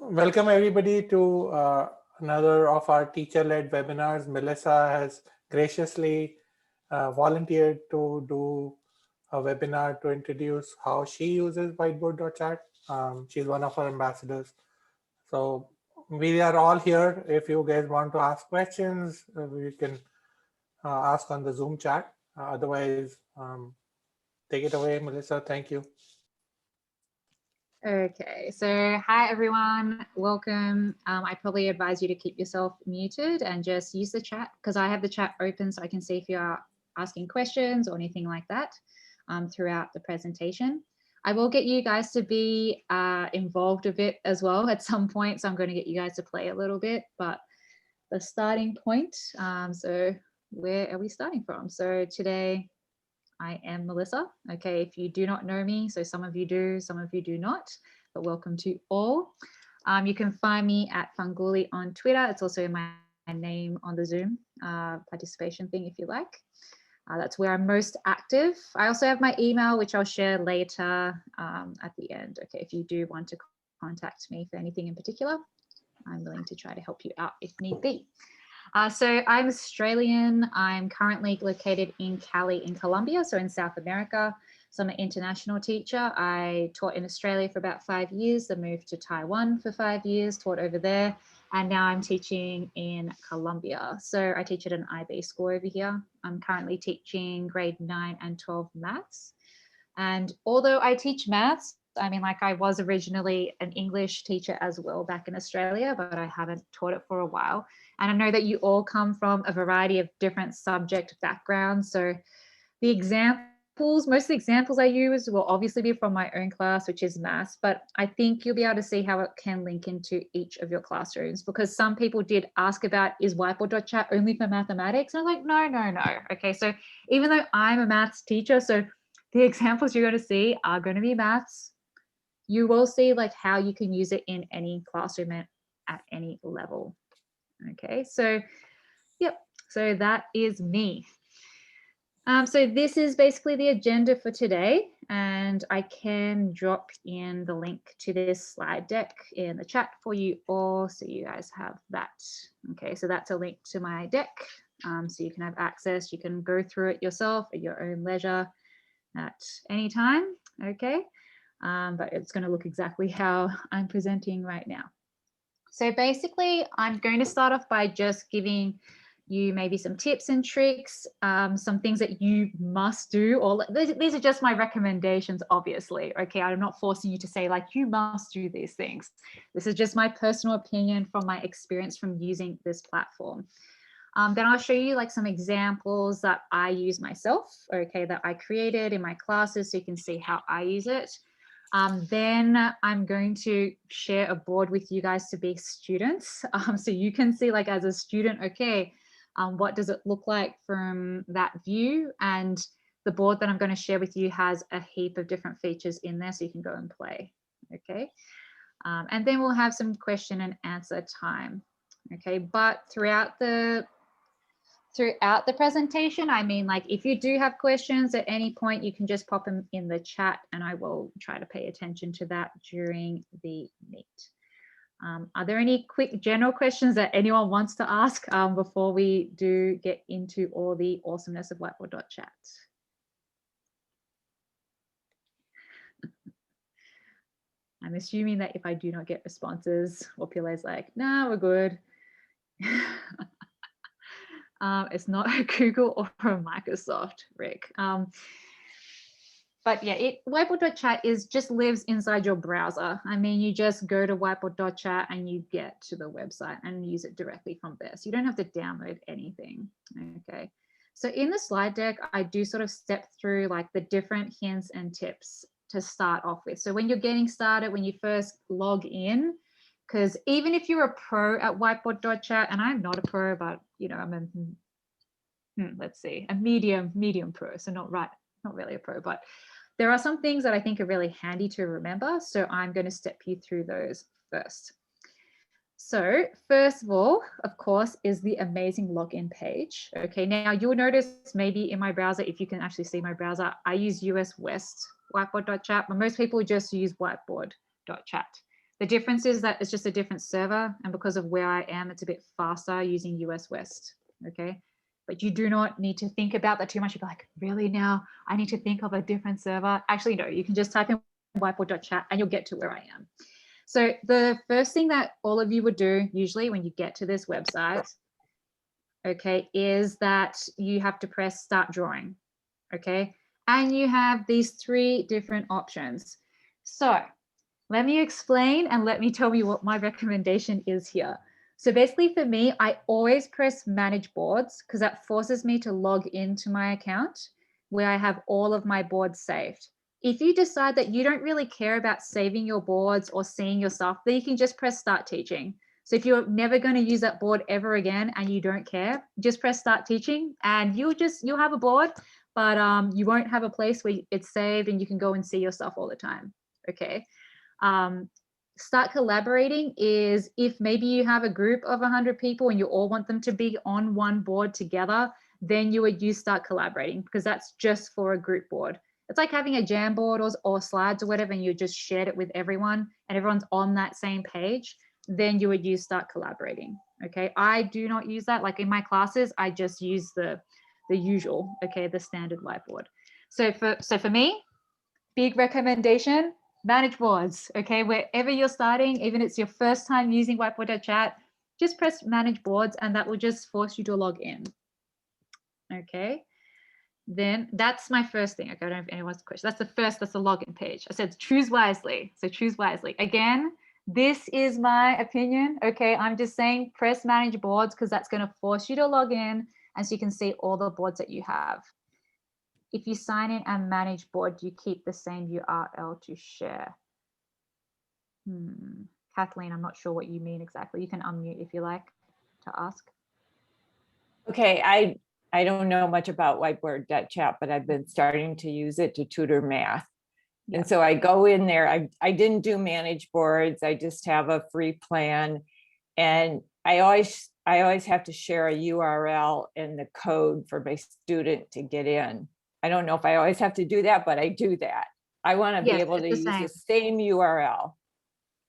Welcome everybody to another of our teacher-led webinars. Melissa has graciously volunteered to do a webinar to introduce how she uses Whiteboard.chat. She's one of our ambassadors. So we are all here. If you guys want to ask questions, you can ask on the Zoom chat. Otherwise, take it away, Melissa. Thank you. Okay, so hi everyone, welcome. I probably advise you to keep yourself muted and just use the chat because I have the chat open so I can see if you are asking questions or anything like that throughout the presentation. I will get you guys to be involved a bit as well at some point, so I'm going to get you guys to play a little bit, but the starting point, so where are we starting from? So today, I am Melissa. Okay, if you do not know me, so some of you do, some of you do not, but welcome to all. You can find me at Fanguli on Twitter. It's also my name on the Zoom participation thing if you like. That's where I'm most active. I also have my email, which I'll share later at the end. Okay, if you do want to contact me for anything in particular, I'm willing to try to help you out if need be. So I'm Australian. I'm currently located in Cali in Colombia, so in South America. So I'm an international teacher. I taught in Australia for about 5 years, then moved to Taiwan for 5 years, taught over there, and now I'm teaching in Colombia. So I teach at an IB school over here. I'm currently teaching grade 9 and 12 maths. And although I teach maths, I mean, like I was originally an English teacher as well back in Australia, but I haven't taught it for a while. And I know that you all come from a variety of different subject backgrounds. So the examples, most of the examples I use will obviously be from my own class, which is maths, but I think you'll be able to see how it can link into each of your classrooms because some people did ask about, is Whiteboard.chat only for mathematics? And I'm like, no. Okay, so even though I'm a maths teacher, so the examples you're going to see are going to be maths. You will see like how you can use it in any classroom at any level. Okay, so yep, so that is me. So this is basically the agenda for today, and I can drop in the link to this slide deck in the chat for you all so you guys have that. Okay, so that's a link to my deck, so you can have access. You can go through it yourself at your own leisure at any time, okay? But it's going to look exactly how I'm presenting right now. So basically, I'm going to start off by just giving you maybe some tips and tricks, some things that you must do, or these are just my recommendations, obviously. Okay, I'm not forcing you to say like, you must do these things. This is just my personal opinion from my experience from using this platform. Then I'll show you like some examples that I use myself, okay, that I created in my classes so you can see how I use it. Then I'm going to share a board with you guys to be students. So you can see like as a student, okay, what does it look like from that view? And the board that I'm going to share with you has a heap of different features in there so you can go and play, okay? And then we'll have some question and answer time, okay? But throughout the presentation, I mean, like if you do have questions at any point, you can just pop them in the chat and I will try to pay attention to that during the meet. Are there any quick general questions that anyone wants to ask before we do get into all the awesomeness of Whiteboard.chat? I'm assuming that if I do not get responses, Wapila is like, nah, we're good. It's not a Google or a Microsoft, Rick. But yeah, Whiteboard.chat just lives inside your browser. I mean, you just go to Whiteboard.chat and you get to the website and use it directly from there. So you don't have to download anything, okay? So in the slide deck, I do sort of step through like the different hints and tips to start off with. So when you're getting started, when you first log in, because even if you're a pro at Whiteboard.chat, and I'm not a pro, but you know, I'm a, let's see, a medium pro, so not really a pro, but there are some things that I think are really handy to remember. So I'm going to step you through those first. So first of all, of course, is the amazing login page. Okay, now you'll notice maybe in my browser, if you can actually see my browser, I use US West Whiteboard.chat, but most people just use Whiteboard.chat. The difference is that it's just a different server, and because of where I am, it's a bit faster using US West, okay? But you do not need to think about that too much. You're like, really now? I need to think of a different server? Actually, no, you can just type in whiteboard.chat and you'll get to where I am. So the first thing that all of you would do usually when you get to this website, okay, is that you have to press start drawing, okay? And you have these 3 different options. So let me explain and let me tell you what my recommendation is here. So basically for me, I always press manage boards because that forces me to log into my account where I have all of my boards saved. If you decide that you don't really care about saving your boards or seeing your stuff, then you can just press start teaching. So if you're never going to use that board ever again and you don't care, just press start teaching and you'll have a board, but you won't have a place where it's saved and you can go and see your stuff all the time. Okay. Start collaborating is if maybe you have a group of 100 people and you all want them to be on one board together, then you would use start collaborating because that's just for a group board. It's like having a Jamboard or slides or whatever, and you just shared it with everyone and everyone's on that same page, then you would use start collaborating. Okay, I do not use that. Like in my classes, I just use the usual, okay, the standard whiteboard. So for me, big recommendation, manage boards, okay? Wherever you're starting, even if it's your first time using Whiteboard.chat, just press manage boards and that will just force you to log in, okay? Then that's my first thing. Okay, I don't know if anyone's question. That's the login page. I said choose wisely, so choose wisely. Again, this is my opinion, okay? I'm just saying press manage boards because that's gonna force you to log in and so you can see all the boards that you have. If you sign in and manage board, you keep the same URL to share. Kathleen, I'm not sure what you mean exactly. You can unmute if you like to ask. Okay, I don't know much about Whiteboard.chat, but I've been starting to use it to tutor math. Yeah. And so I go in there, I didn't do manage boards, I just have a free plan. And I always have to share a URL and the code for my student to get in. I don't know if I always have to do that, but I do that. I want to be able to use the same URL.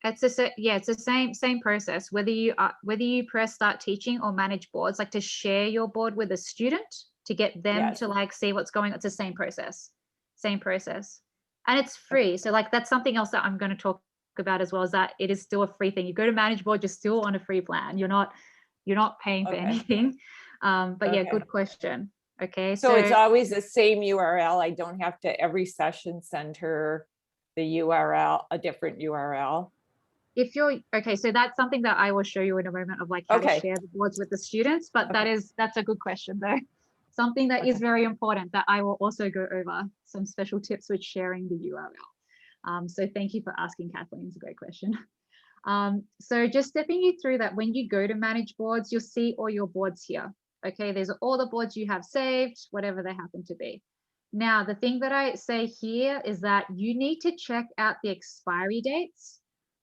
It's the same process. Whether you press start teaching or manage boards, like to share your board with a student to get them to like see what's going on. It's the same process, and it's free. So like that's something else that I'm going to talk about as well, is that it is still a free thing. You go to manage board, you're still on a free plan. You're not paying for anything. But yeah, good question. Okay, so it's always the same URL. I don't have to every session send her the URL, a different URL. If you're okay, so that's something that I will show you in a moment of like how to share the boards with the students. But that's a good question though. Something that is very important that I will also go over some special tips with sharing the URL. So thank you for asking, Kathleen. It's a great question. So just stepping you through that, when you go to manage boards, you'll see all your boards here. Okay, these are all the boards you have saved, whatever they happen to be. Now, the thing that I say here is that you need to check out the expiry dates,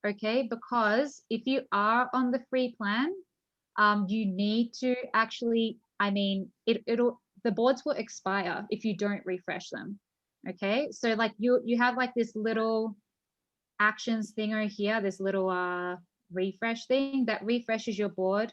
okay? Because if you are on the free plan, you need to actually, the boards will expire if you don't refresh them, okay? So like you have like this little actions thing over here, this little refresh thing that refreshes your board,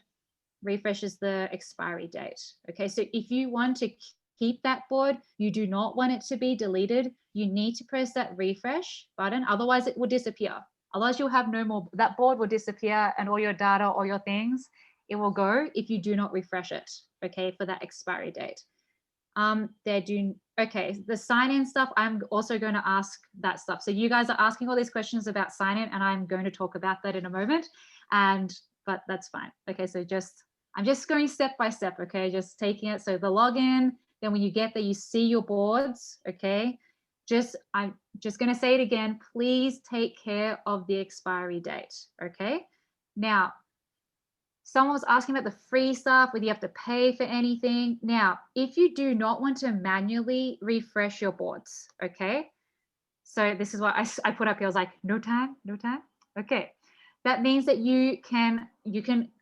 refreshes the expiry date. Okay, so if you want to keep that board, you do not want it to be deleted, you need to press that refresh button, otherwise it will disappear. Otherwise you'll have no more, that board will disappear and all your data, all your things, it will go if you do not refresh it, okay, for that expiry date. The sign-in stuff, I'm also going to ask that stuff. So you guys are asking all these questions about sign-in and I'm going to talk about that in a moment, but that's fine. Okay, so I'm just going step by step, okay, just taking it. So the login, then when you get there, you see your boards, okay? I'm just going to say it again, please take care of the expiry date, okay? Now, someone was asking about the free stuff, whether you have to pay for anything. Now, if you do not want to manually refresh your boards, okay? So this is what I put up here. I was like, no time. Okay. That means that you can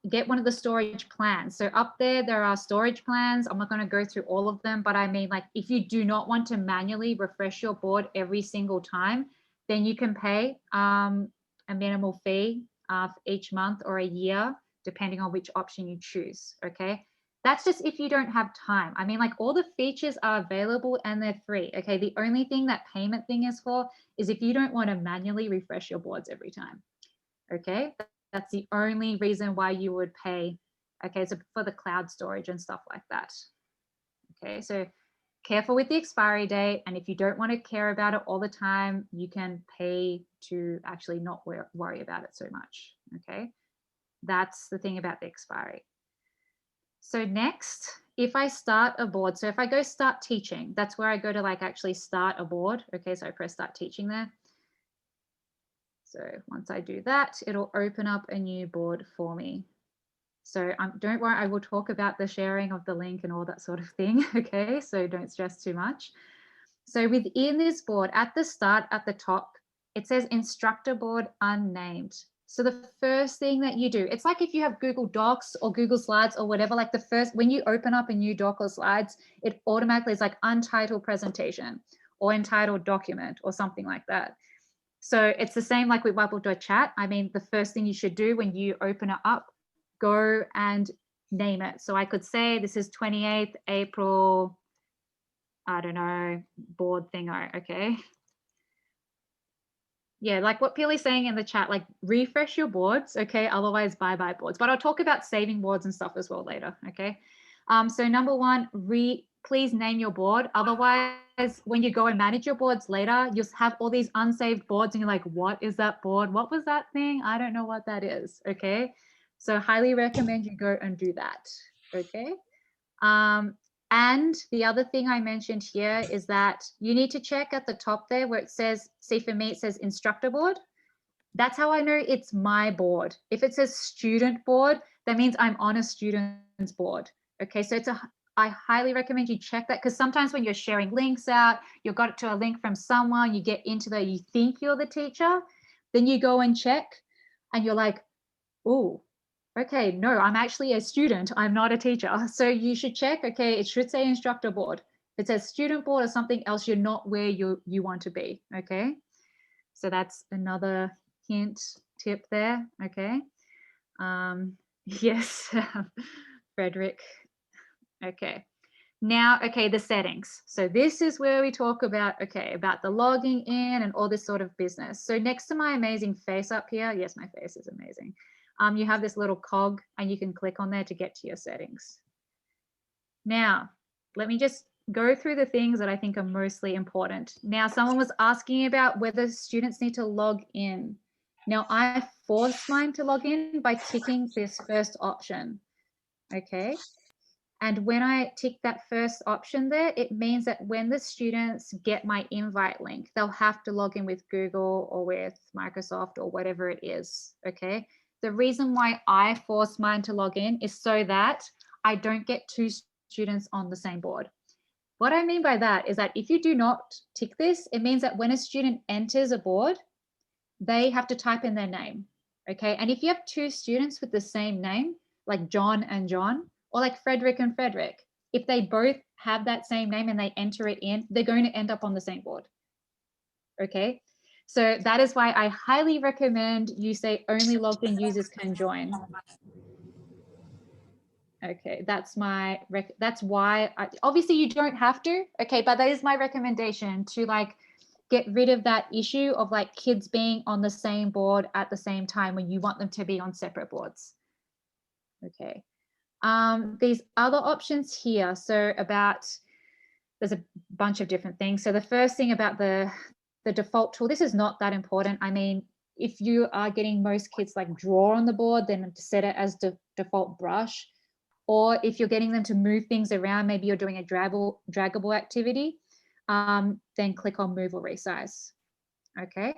get one of the storage plans. So up there are storage plans. I'm not going to go through all of them, but I mean, like, if you do not want to manually refresh your board every single time, then you can pay. a minimal fee each month or a year, depending on which option you choose, okay? That's just if you don't have time. I mean, like, all the features are available and they're free, okay? The only thing that payment thing is for is if you don't want to manually refresh your boards every time, okay? That's the only reason why you would pay, okay? So for the cloud storage and stuff like that, okay? So careful with the expiry date, and if you don't want to care about it all the time, you can pay to actually not worry about it so much, okay? That's the thing about the expiry. So next, if I start a board, so if I go start teaching, that's where I go to like actually start a board, okay? So I press start teaching there. So once I do that, it'll open up a new board for me. So don't worry, I will talk about the sharing of the link and all that sort of thing, okay? So don't stress too much. So within this board, at the start, at the top, it says instructor board unnamed. So the first thing that you do, it's like if you have Google Docs or Google Slides or whatever, like the first, when you open up a new doc or slides, it automatically is like untitled presentation or entitled document or something like that. So it's the same like with Whiteboard.chat. I mean, the first thing you should do when you open it up, go and name it. So I could say this is 28th April, I don't know, board thingo, okay? Yeah, like what Peely's saying in the chat, like refresh your boards, okay? Otherwise, bye-bye boards. But I'll talk about saving boards and stuff as well later, okay? So number one, please name your board. Otherwise, when you go and manage your boards later, you'll have all these unsaved boards and you're like, what is that board? What was that thing? I don't know what that is, okay? So highly recommend you go and do that, okay? And the other thing I mentioned here is that you need to check at the top there where it says, see for me, it says instructor board. That's how I know it's my board. If it says student board, that means I'm on a student's board. Okay, so I highly recommend you check that, because sometimes when you're sharing links out, you've got it to a link from someone, you get into the, you think you're the teacher, then you go and check and you're like, oh, okay, no, I'm actually a student. I'm not a teacher. So you should check, okay, it should say instructor board. If it says student board or something else, you're not where you want to be, okay? So that's another hint, tip there, okay? Yes, Frederick. Okay. Now, okay, the settings. So this is where we talk about, okay, about the logging in and all this sort of business. So next to my amazing face up here, yes, my face is amazing. You have this little cog and you can click on there to get to your settings. Now, let me just go through the things that I think are mostly important. Now, someone was asking about whether students need to log in. Now, I force mine to log in by ticking this first option, okay? And when I tick that first option there, it means that when the students get my invite link, they'll have to log in with Google or with Microsoft or whatever it is, okay? The reason why I force mine to log in is so that I don't get two students on the same board. What I mean by that is that if you do not tick this, it means that when a student enters a board, they have to type in their name, okay? And if you have two students with the same name, like John and John, or like Frederick and Frederick, if they both have that same name and they enter it in, they're going to end up on the same board, okay? So that is why I highly recommend you say only logged in users can join. Okay, that's why obviously you don't have to, okay, but that is my recommendation, to like get rid of that issue of like kids being on the same board at the same time when you want them to be on separate boards. Okay, these other options here, so there's a bunch of different things. So the first thing about the default tool, this is not that important. I mean, if you are getting most kids like draw on the board, then set it as default brush. Or if you're getting them to move things around, maybe you're doing a draggable activity, then click on move or resize. Okay,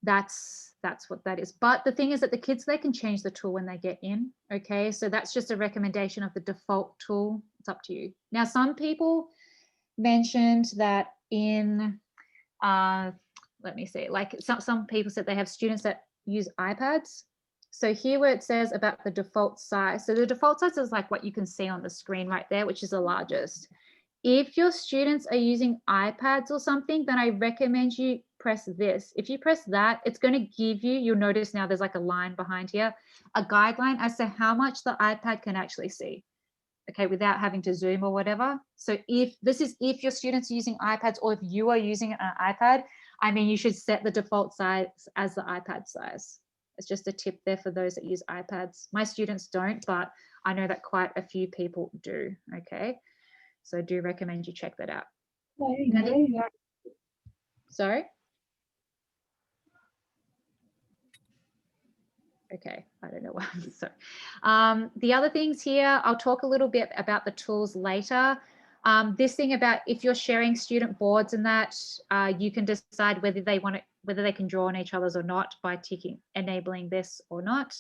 that's what that is. But the thing is that the kids, they can change the tool when they get in. Okay, so that's just a recommendation of the default tool. It's up to you. Now, some people mentioned that in, let me see, like some people said they have students that use iPads. So here where it says about the default size, so the default size is like what you can see on the screen right there, which is the largest. If your students are using iPads or something, then I recommend you press this, if you press that, it's going to give you, you'll notice now there's like a line behind here, a guideline as to how much the iPad can actually see. Okay, without having to zoom or whatever. So if your students are using iPads, or if you are using an iPad, I mean, you should set the default size as the iPad size. It's just a tip there for those that use iPads. My students don't, but I know that quite a few people do. Okay, so I do recommend you check that out. Sorry? Okay, I don't know why. So the other things here, I'll talk a little bit about the tools later. This thing about if you're sharing student boards and that, you can decide whether they can draw on each other's or not by enabling this or not.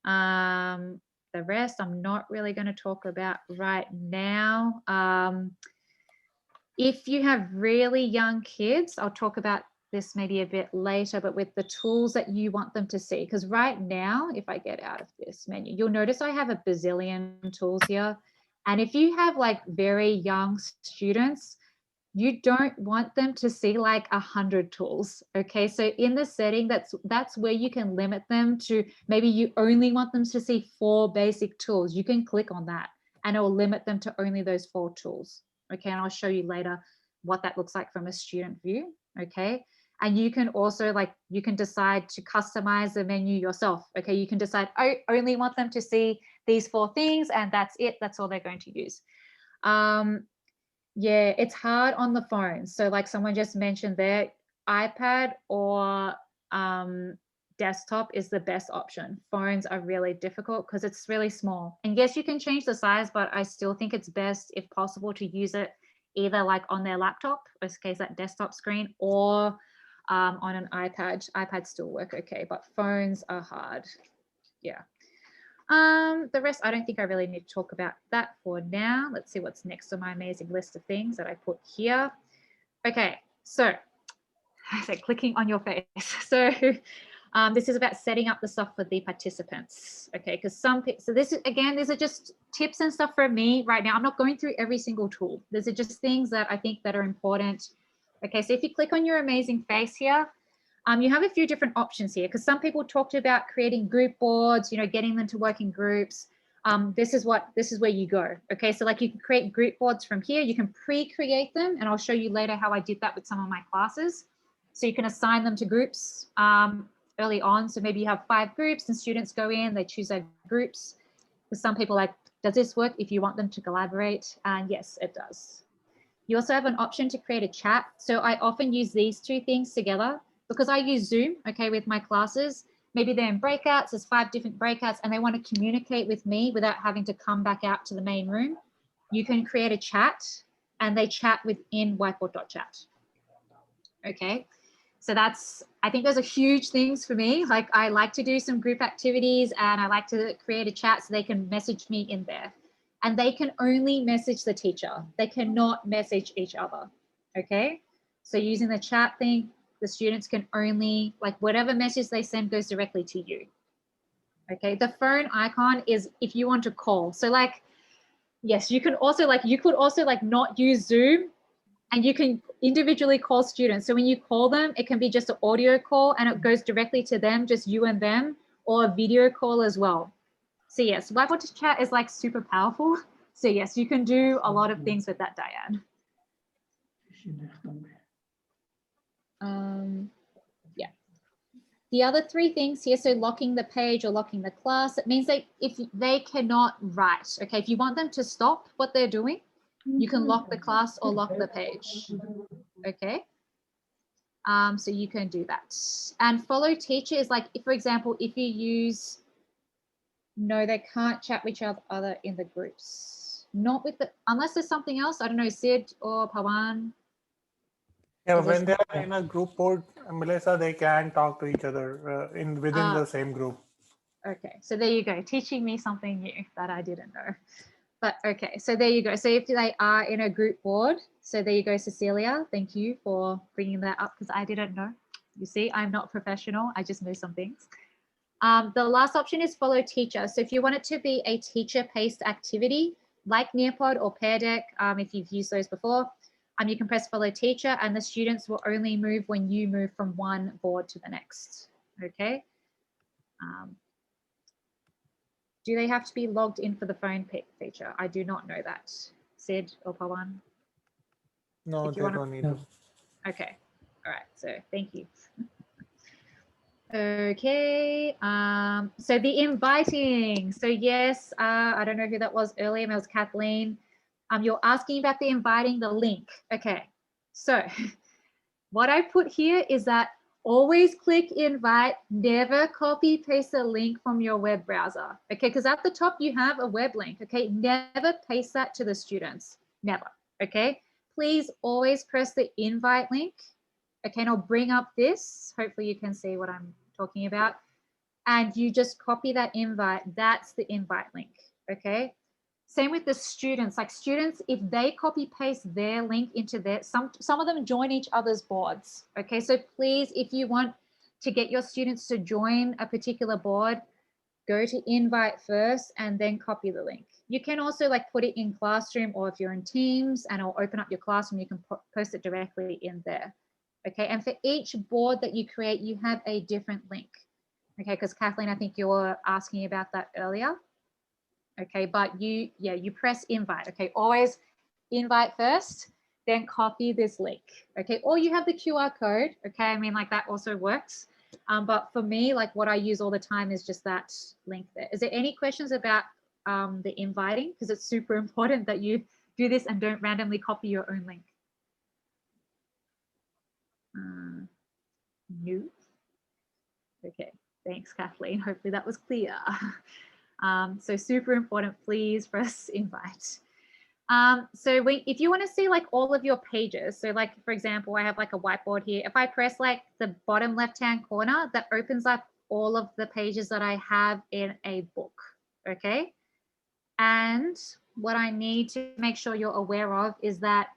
The rest I'm not really going to talk about right now. If you have really young kids, I'll talk about this maybe a bit later, but with the tools that you want them to see. Because right now, if I get out of this menu, you'll notice I have a bazillion tools here. And if you have like very young students, you don't want them to see like 100 tools. Okay, so in the setting, that's where you can limit them to, maybe you only want them to see 4 basic tools. You can click on that and it will limit them to only those 4 tools. Okay, and I'll show you later what that looks like from a student view. Okay, and you can also you can decide to customize the menu yourself. Okay, you can decide, I only want them to see these 4 things and that's it. That's all they're going to use. Yeah, it's hard on the phone. So like someone just mentioned there, iPad or desktop is the best option. Phones are really difficult because it's really small. And yes, you can change the size, but I still think it's best, if possible, to use it either like on their laptop, in this case, that desktop screen, or on an iPad. iPads still work okay, but phones are hard. Yeah. The rest, I don't think I really need to talk about that for now. Let's see what's next on my amazing list of things that I put here. Okay, so I said clicking on your face. So this is about setting up the stuff for the participants. Okay, because so this is, again, these are just tips and stuff for me right now. I'm not going through every single tool. These are just things that I think that are important. Okay, so if you click on your amazing face here, you have a few different options here, because some people talked about creating group boards, getting them to work in groups. This is where you go. Okay, so like you can create group boards from here. You can pre-create them, and I'll show you later how I did that with some of my classes. So you can assign them to groups early on. So maybe you have 5 groups and students go in, they choose their groups. Because some people like, does this work if you want them to collaborate? And yes, it does. You also have an option to create a chat. So I often use these 2 things together, because I use Zoom, okay, with my classes. Maybe they're in breakouts, there's 5 different breakouts, and they want to communicate with me without having to come back out to the main room. You can create a chat, and they chat within Whiteboard.chat. Okay, so I think those are huge things for me. Like I like to do some group activities, and I like to create a chat so they can message me in there. And they can only message the teacher. They cannot message each other, okay? So using the chat thing, the students can only, like whatever message they send goes directly to you. Okay, the phone icon is if you want to call. So like, yes, you could also not use Zoom, and you can individually call students. So when you call them, it can be just an audio call and it goes directly to them, just you and them, or a video call as well. So yes, Whiteboard.chat is like super powerful. So yes, you can do a lot of things with that, Diane. Yeah. The other 3 things here, so locking the page or locking the class, it means that if they cannot write, okay, if you want them to stop what they're doing, you can lock the class or lock the page, okay? So you can do that. And follow teacher is like, if, for example, if you use, no, they can't chat with each other in the groups. Not with the, unless there's something else, I don't know, Sid or Pawan. Yeah, when they are in a group board, Melissa, they can talk to each other within the same group. Okay, so there you go, teaching me something new that I didn't know. But okay, so there you go. So if they are in a group board, so there you go, Cecilia. Thank you for bringing that up because I didn't know. You see, I'm not professional. I just know some things. The last option is follow teacher. So if you want it to be a teacher-paced activity, like Nearpod or Pear Deck, if you've used those before, You can press follow teacher, and the students will only move when you move from one board to the next. Okay. Do they have to be logged in for the phone feature? I do not know that. Sid or Pawan? No, they don't need to. Okay. All right. So thank you. Okay. So the inviting. So yes, I don't know who that was earlier. It was Kathleen. You're asking about the inviting, the link. Okay. So what I put here is that always click invite, never copy paste a link from your web browser. Okay, because at the top you have a web link. Okay, never paste that to the students. Never. Okay, please always press the invite link. Okay, and I'll bring up this. Hopefully you can see what I'm talking about. And you just copy that invite. That's the invite link. Okay. Same with the students. Like students, if they copy paste their link into their, some of them join each other's boards. Okay, so please, if you want to get your students to join a particular board, go to invite first and then copy the link. You can also like put it in Classroom, or if you're in Teams and it'll open up your Classroom, you can post it directly in there. Okay, and for each board that you create, you have a different link. Okay, because Kathleen, I think you were asking about that earlier. Okay, but you press invite. Okay, always invite first, then copy this link. Okay, or you have the QR code. Okay, I mean, like that also works. But for me, like what I use all the time is just that link there. Is there any questions about the inviting? Because it's super important that you do this and don't randomly copy your own link. No. Okay, thanks, Kathleen. Hopefully that was clear. So super important, please press invite. So if you want to see like all of your pages, so like for example, I have like a whiteboard here. If I press like the bottom left-hand corner, that opens up all of the pages that I have in a book. Okay. And what I need to make sure you're aware of is that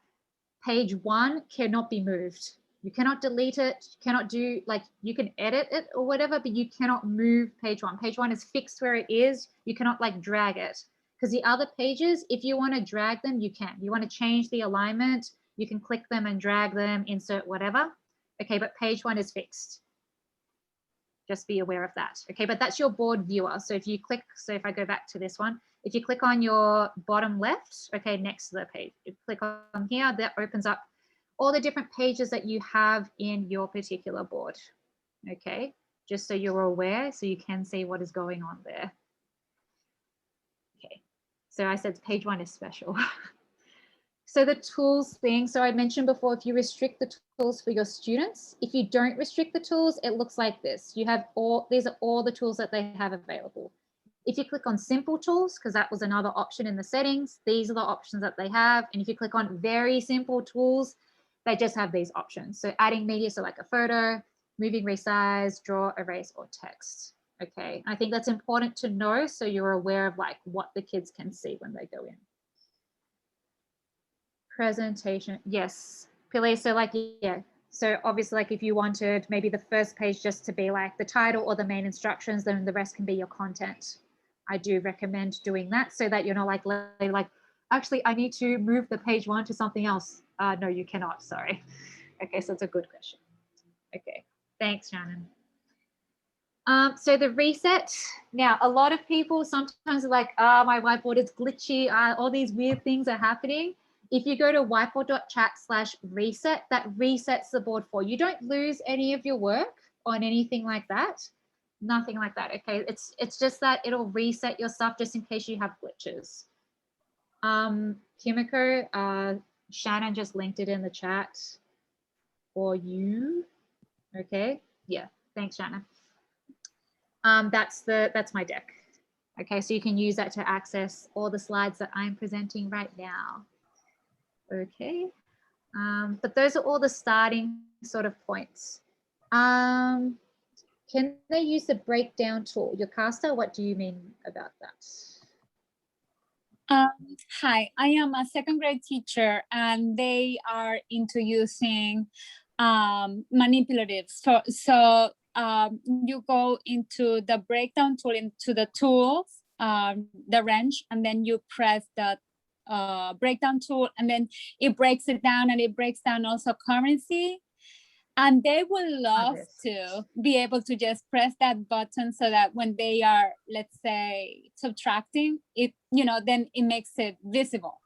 page 1 cannot be moved. You cannot delete it, you cannot do, like, you can edit it or whatever, but you cannot move page 1. Page 1 is fixed where it is. You cannot like drag it, because the other pages, if you want to drag them, you can. You want to change the alignment, you can click them and drag them, insert whatever. Okay, but page 1 is fixed. Just be aware of that. Okay, but that's your board viewer. So if you click, so if I go back to this one, if you click on your bottom left, okay, next to the page, you click on here, that opens up all the different pages that you have in your particular board. Okay, just so you're aware, so you can see what is going on there. Okay, so I said page 1 is special. So the tools thing, so I mentioned before, if you restrict the tools for your students, if you don't restrict the tools, it looks like this. You have these are all the tools that they have available. If you click on simple tools, because that was another option in the settings, these are the options that they have. And if you click on very simple tools, they just have these options. So adding media, so like a photo, moving, resize, draw, erase, or text. Okay, I think that's important to know, so you're aware of like what the kids can see when they go in. Presentation, yes, Pili, so like, yeah, so obviously like if you wanted maybe the first page just to be like the title or the main instructions, then the rest can be your content. I do recommend doing that so that you're not like actually I need to move the page 1 to something else. No, you cannot, sorry. Okay, so it's a good question. Okay, thanks, Shannon. So the reset, now a lot of people sometimes are like, my whiteboard is glitchy, all these weird things are happening. If you go to whiteboard.chat/reset, that resets the board for you. You don't lose any of your work on anything like that. Nothing like that, okay? It's just that it'll reset your stuff just in case you have glitches. Kimiko, Shannon just linked it in the chat for you. Okay, yeah, thanks, Shannon. That's my deck. Okay, so you can use that to access all the slides that I'm presenting right now. Okay, but those are all the starting sort of points. Can they use the breakdown tool? Yokasta, what do you mean about that? Hi, I am a second grade teacher and they are into using manipulatives. So you go into the breakdown tool, into the tools, the wrench, and then you press the breakdown tool, and then it breaks it down, and it breaks down also currency. And they would love to be able to just press that button so that when they are, let's say, subtracting it, then it makes it visible.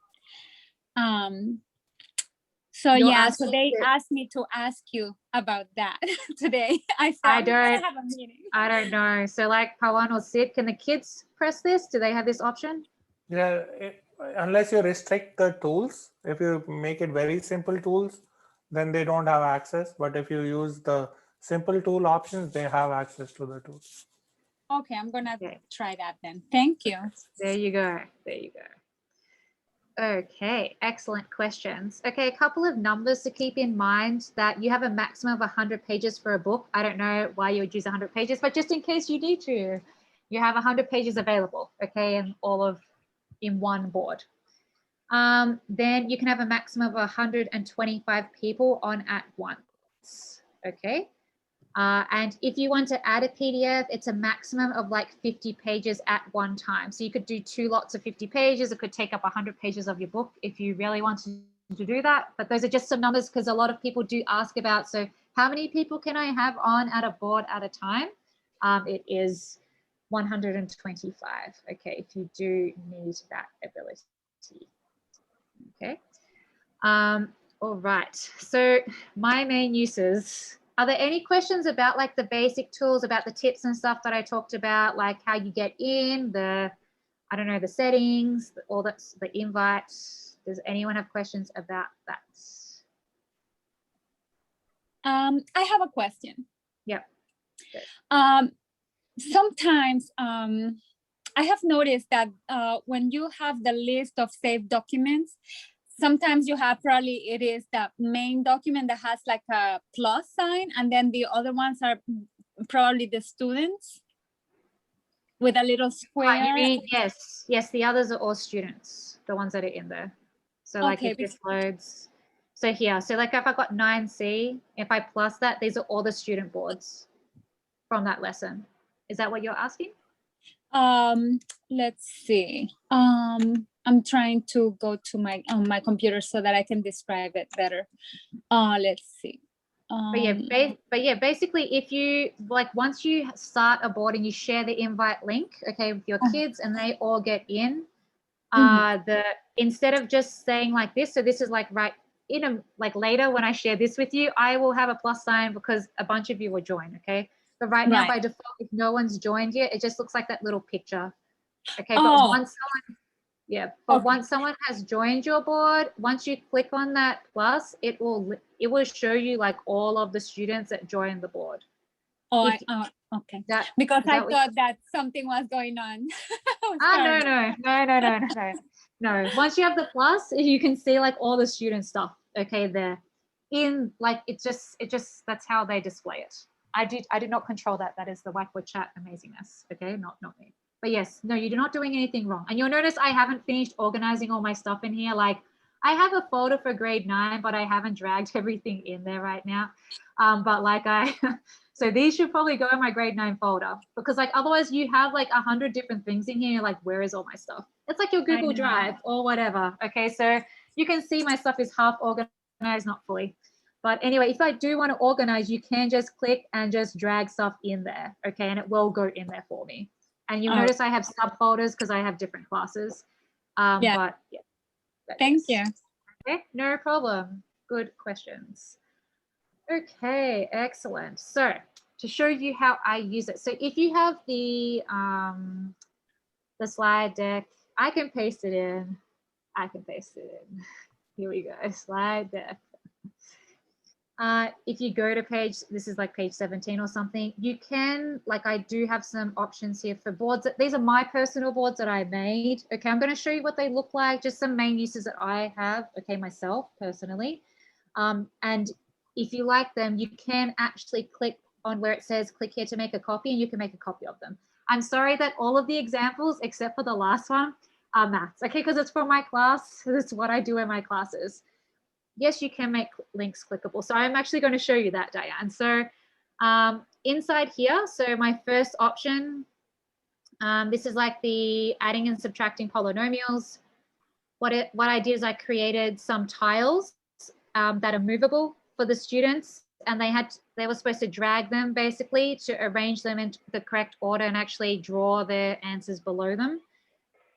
So they asked me to ask you about that today. I don't have a meeting. I don't know. So like Pawan or Sid, can the kids press this? Do they have this option? Yeah, unless you restrict the tools, if you make it very simple tools, then they don't have access. But if you use the simple tool options, they have access to the tools. Okay, I'm gonna try that then. Thank you. There you go. There you go. Okay, excellent questions. Okay, a couple of numbers to keep in mind: that you have a maximum of 100 pages for a book. I don't know why you would use 100 pages, but just in case you need to, you have 100 pages available, okay, and in one board. Then you can have a maximum of 125 people on at once, okay? And if you want to add a PDF, it's a maximum of like 50 pages at one time. So you could do 2 lots of 50 pages. It could take up 100 pages of your book if you really wanted to do that. But those are just some numbers, because a lot of people do ask about, so how many people can I have on at a board at a time? It is 125, okay, if you do need that ability. Okay. All right. So my main uses. Are there any questions about like the basic tools, about the tips and stuff that I talked about, like how you get in, the settings, all that's the invite? Does anyone have questions about that? I have a question. Yep. Sometimes I have noticed that when you have the list of saved documents, sometimes you have it is the main document that has like a plus sign, and then the other ones are probably the students with a little square. You mean, yes, the others are all students, the ones that are in there. So like if this loads, so here, so like if I got 9C, if I plus that, these are all the student boards from that lesson. Is that what you're asking? Let's see. I'm trying to go to my computer so that I can describe it better. Let's see. But yeah, basically, if you like, once you start a board and you share the invite link, okay, with your kids, and they all get in, instead of just saying like this, so this is like like later when I share this with you, I will have a plus sign because a bunch of you will join, okay? But right now, by default, if no one's joined yet, it just looks like that little picture. Okay, but once someone has joined your board, once you click on that plus, it will show you like all of the students that joined the board. Okay. Because I thought that something was going on. No. Once you have the plus, you can see like all the student stuff. Okay, there. In like it's just that's how they display it. I did not control that. That is the Whiteboard chat amazingness. Okay, not me. But yes, no, you're not doing anything wrong. And you'll notice I haven't finished organizing all my stuff in here. Like I have a folder for grade 9, but I haven't dragged everything in there right now. But like so these should probably go in my grade 9 folder, because like otherwise you have like 100 different things in here. You're like, where is all my stuff? It's like your Google Drive or whatever. Okay, so you can see my stuff is half organized, not fully. But anyway, if I do want to organize, you can just click and just drag stuff in there, okay? And it will go in there for me. And you'll notice I have subfolders because I have different classes. But yeah. Thank you. Okay, no problem. Good questions. Okay, excellent. So to show you how I use it. So if you have the slide deck, I can paste it in. Here we go, slide deck. If you go to page, this is like page 17 or something, you can, like I do have some options here for boards. These are my personal boards that I made. Okay, I'm going to show you what they look like, just some main uses that I have, okay, myself personally. And if you like them, you can actually click on where it says click here to make a copy, and you can make a copy of them. I'm sorry that all of the examples, except for the last one, are maths, okay, because it's for my class. This is what I do in my classes. Yes, you can make links clickable. So I'm actually going to show you that, Diane. So inside here, so my first option, this is like the adding and subtracting polynomials. what I did is I created some tiles that are movable for the students, and they were supposed to drag them basically to arrange them in the correct order and actually draw their answers below them.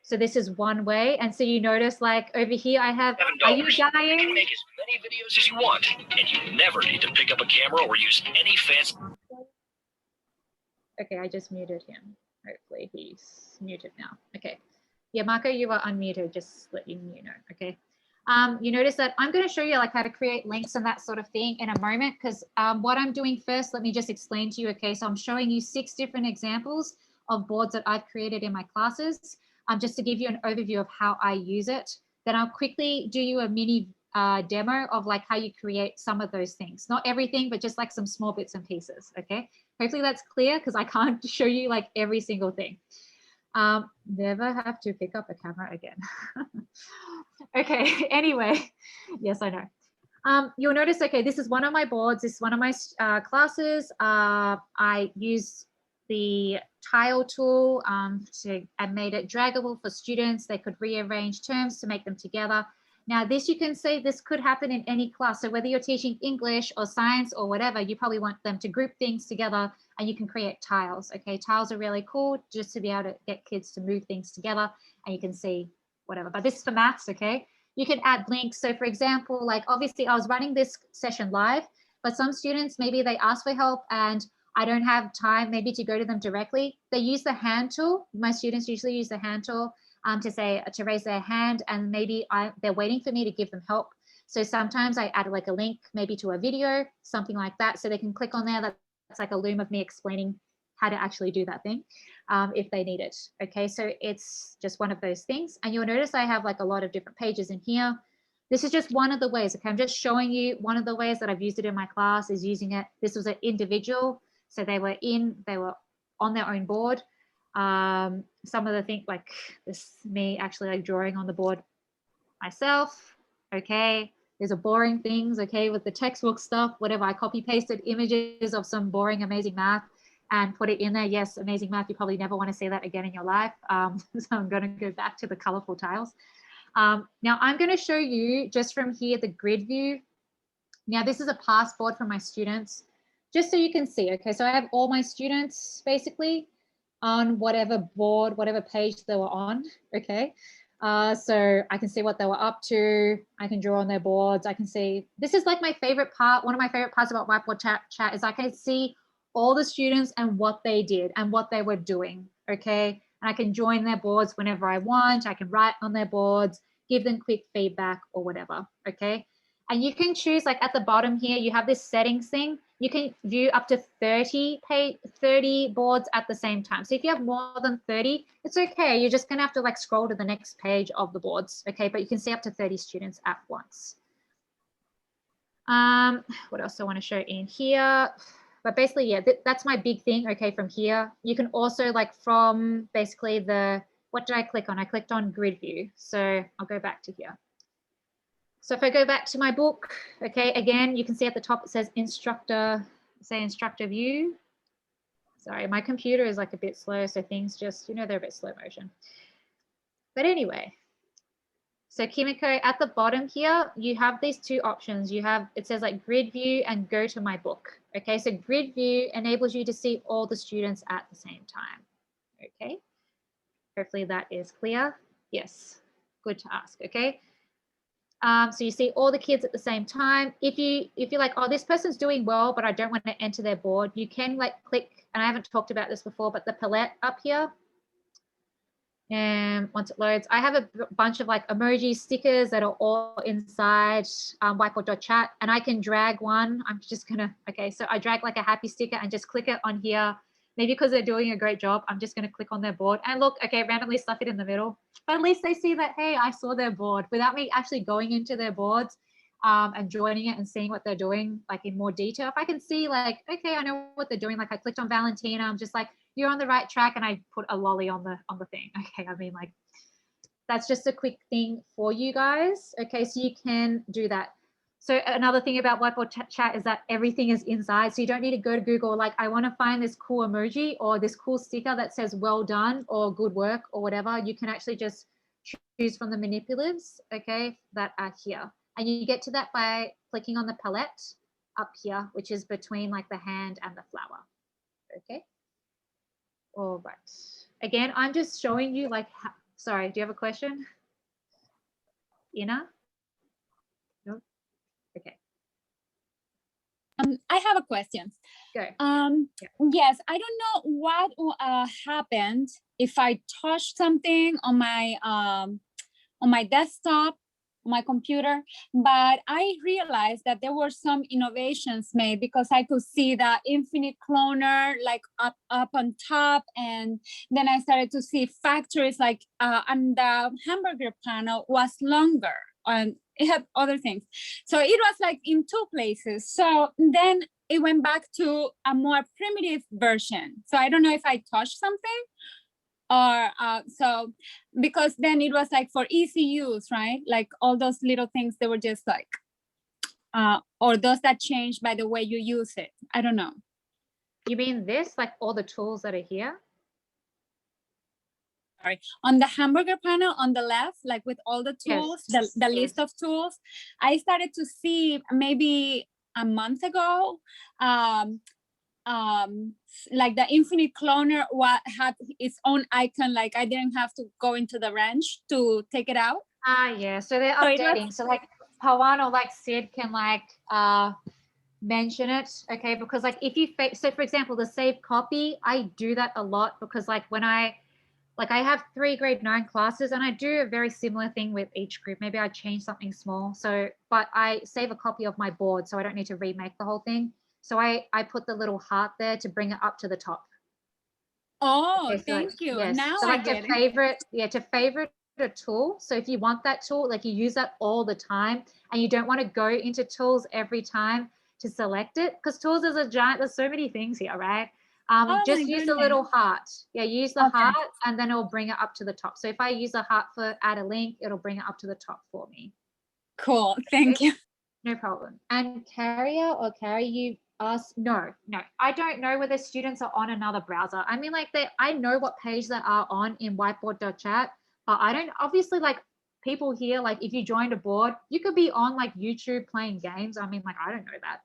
So this is one way. And so you notice, like over here, I have, are you dying? You can make as many videos as you want, and you never need to pick up a camera or use any fancy. Okay, I just muted him. Hopefully he's muted now. Okay. Yeah, Marco, you are unmuted, just letting you know, okay? You notice that I'm going to show you like how to create links and that sort of thing in a moment, because what I'm doing first, let me just explain to you, okay? So I'm showing you 6 different examples of boards that I've created in my classes, just to give you an overview of how I use it. Then I'll quickly do you a mini demo of like how you create some of those things. Not everything, but just like some small bits and pieces, okay? Hopefully that's clear, because I can't show you like every single thing. Never have to pick up a camera again. Okay, anyway, yes, I know. You'll notice, okay, this is one of my boards. This is one of my classes. I use the tile tool and made it draggable for students. They could rearrange terms to make them together. Now this, you can see this could happen in any class. So whether you're teaching English or science or whatever, you probably want them to group things together, and you can create tiles. Okay, tiles are really cool just to be able to get kids to move things together, and you can see whatever. But this is for maths, okay? You can add links. So for example, like obviously I was running this session live, but some students, maybe they ask for help and I don't have time maybe to go to them directly. They use the hand tool. My students usually use the hand tool to raise their hand, and maybe they're waiting for me to give them help. So sometimes I add like a link maybe to a video, something like that, so they can click on there. That's like a loom of me explaining how to actually do that thing if they need it. Okay, so it's just one of those things. And you'll notice I have like a lot of different pages in here. This is just one of the ways. Okay, I'm just showing you one of the ways that I've used it in my class is using it. This was an individual, so they were on their own board. Some of the things like this, me actually like drawing on the board myself. Okay, there's a boring things, okay, with the textbook stuff, whatever. I copy pasted images of some boring, amazing math and put it in there. Yes, amazing math. You probably never want to see that again in your life. So I'm going to go back to the colorful tiles. Now I'm going to show you just from here the grid view. Now this is a passport for my students, just so you can see. Okay, so I have all my students basically on whatever board, whatever page they were on. Okay, so I can see what they were up to. I can draw on their boards. I can see, this is like my favorite part. One of my favorite parts about Whiteboard.chat is I can see all the students and what they did and what they were doing. Okay, and I can join their boards whenever I want. I can write on their boards, give them quick feedback or whatever. Okay, and you can choose, like at the bottom here, you have this settings thing. You can view up to 30 boards at the same time. So if you have more than 30, it's okay. You're just gonna have to like scroll to the next page of the boards, okay? But you can see up to 30 students at once. What else do I wanna show in here? But basically, yeah, that's my big thing, okay, from here. You can also like from basically what did I click on? I clicked on grid view. So I'll go back to here. So if I go back to my book, okay, again, you can see at the top it says instructor view. Sorry, my computer is like a bit slow, so things just, they're a bit slow motion. But anyway, so Kimiko, at the bottom here, you have these 2 options. It says like grid view and go to my book. Okay, so grid view enables you to see all the students at the same time. Okay, hopefully that is clear. Yes, good to ask, okay. So you see all the kids at the same time. If you're like, oh, this person's doing well, but I don't want to enter their board, you can like click, and I haven't talked about this before, but the palette up here. And once it loads, I have a bunch of like emoji stickers that are all inside Whiteboard.chat, and I can drag one. I'm just gonna, okay, so I drag like a happy sticker and just click it on here. Maybe because they're doing a great job, I'm just gonna click on their board and look, okay, randomly stuff it in the middle. But at least they see that, hey, I saw their board without me actually going into their boards and joining it and seeing what they're doing like in more detail. If I can see like, okay, I know what they're doing. Like I clicked on Valentina, I'm just like, you're on the right track, and I put a lolly on the thing. Okay, I mean like, that's just a quick thing for you guys. Okay, so you can do that. So another thing about Whiteboard.chat is that everything is inside. So you don't need to go to Google, like I want to find this cool emoji or this cool sticker that says well done or good work or whatever. You can actually just choose from the manipulatives, okay, that are here. And you get to that by clicking on the palette up here, which is between like the hand and the flower, okay? All right. Again, I'm just showing you like, sorry, do you have a question? Ina? No? Okay. I have a question. Go. Yes, I don't know what happened if I touch something on my desktop, on my computer, but I realized that there were some innovations made because I could see the infinite cloner like up on top, and then I started to see factories like and the hamburger panel was longer and it had other things. So it was like in two places. So then it went back to a more primitive version. So I don't know if I touched something or so, because then it was like for easy use, right? Like all those little things, they were just like, or those that change by the way you use it. I don't know. You mean this, like all the tools that are here? Sorry, on the hamburger panel on the left, like with all the tools, Yes. the list of tools, I started to see maybe a month ago, like the infinite cloner had its own icon, like I didn't have to go into the wrench to take it out. Yeah, so they're So it updating. was- So like Pawan or like Sid can like mention it, okay? Because like if you, so for example, the save copy, I do that a lot because like when I have 3 grade 9 classes and I do a very similar thing with each group. Maybe I change something small. So, but I save a copy of my board so I don't need to remake the whole thing. So I put the little heart there to bring it up to the top. Oh, Okay, so thank you. yes. Now So I like get to it. favorite a tool. So if you want that tool, like you use that all the time and you don't want to go into tools every time to select it, because tools is a giant, there's so many things here, right? Oh Just my use the goodness. little heart. Yeah, use the Okay. heart and then it'll bring it up to the top. So if I use a heart for add a link, it'll bring it up to the top for me. Cool. Thank you. No problem. And Carrier or Carrie, you asked, no, I don't know whether students are on another browser. I mean, like I know what page they are on in Whiteboard.chat, but I don't, obviously like people here, like if you joined a board, you could be on like YouTube playing games. I mean, like, I don't know that.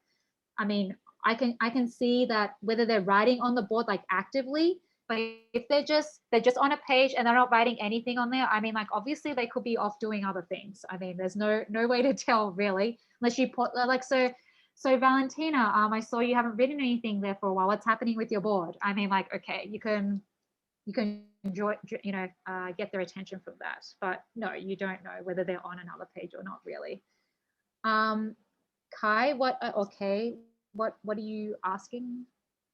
I mean, I can see that whether they're writing on the board like actively, but if they're just on a page and they're not writing anything on there, I mean, like obviously they could be off doing other things. I mean, there's no way to tell really, unless you put like so Valentina, I saw you haven't written anything there for a while. What's happening with your board? I mean, like, okay, you can enjoy, get their attention from that, but no, you don't know whether they're on another page or not really. Kai, what are you asking?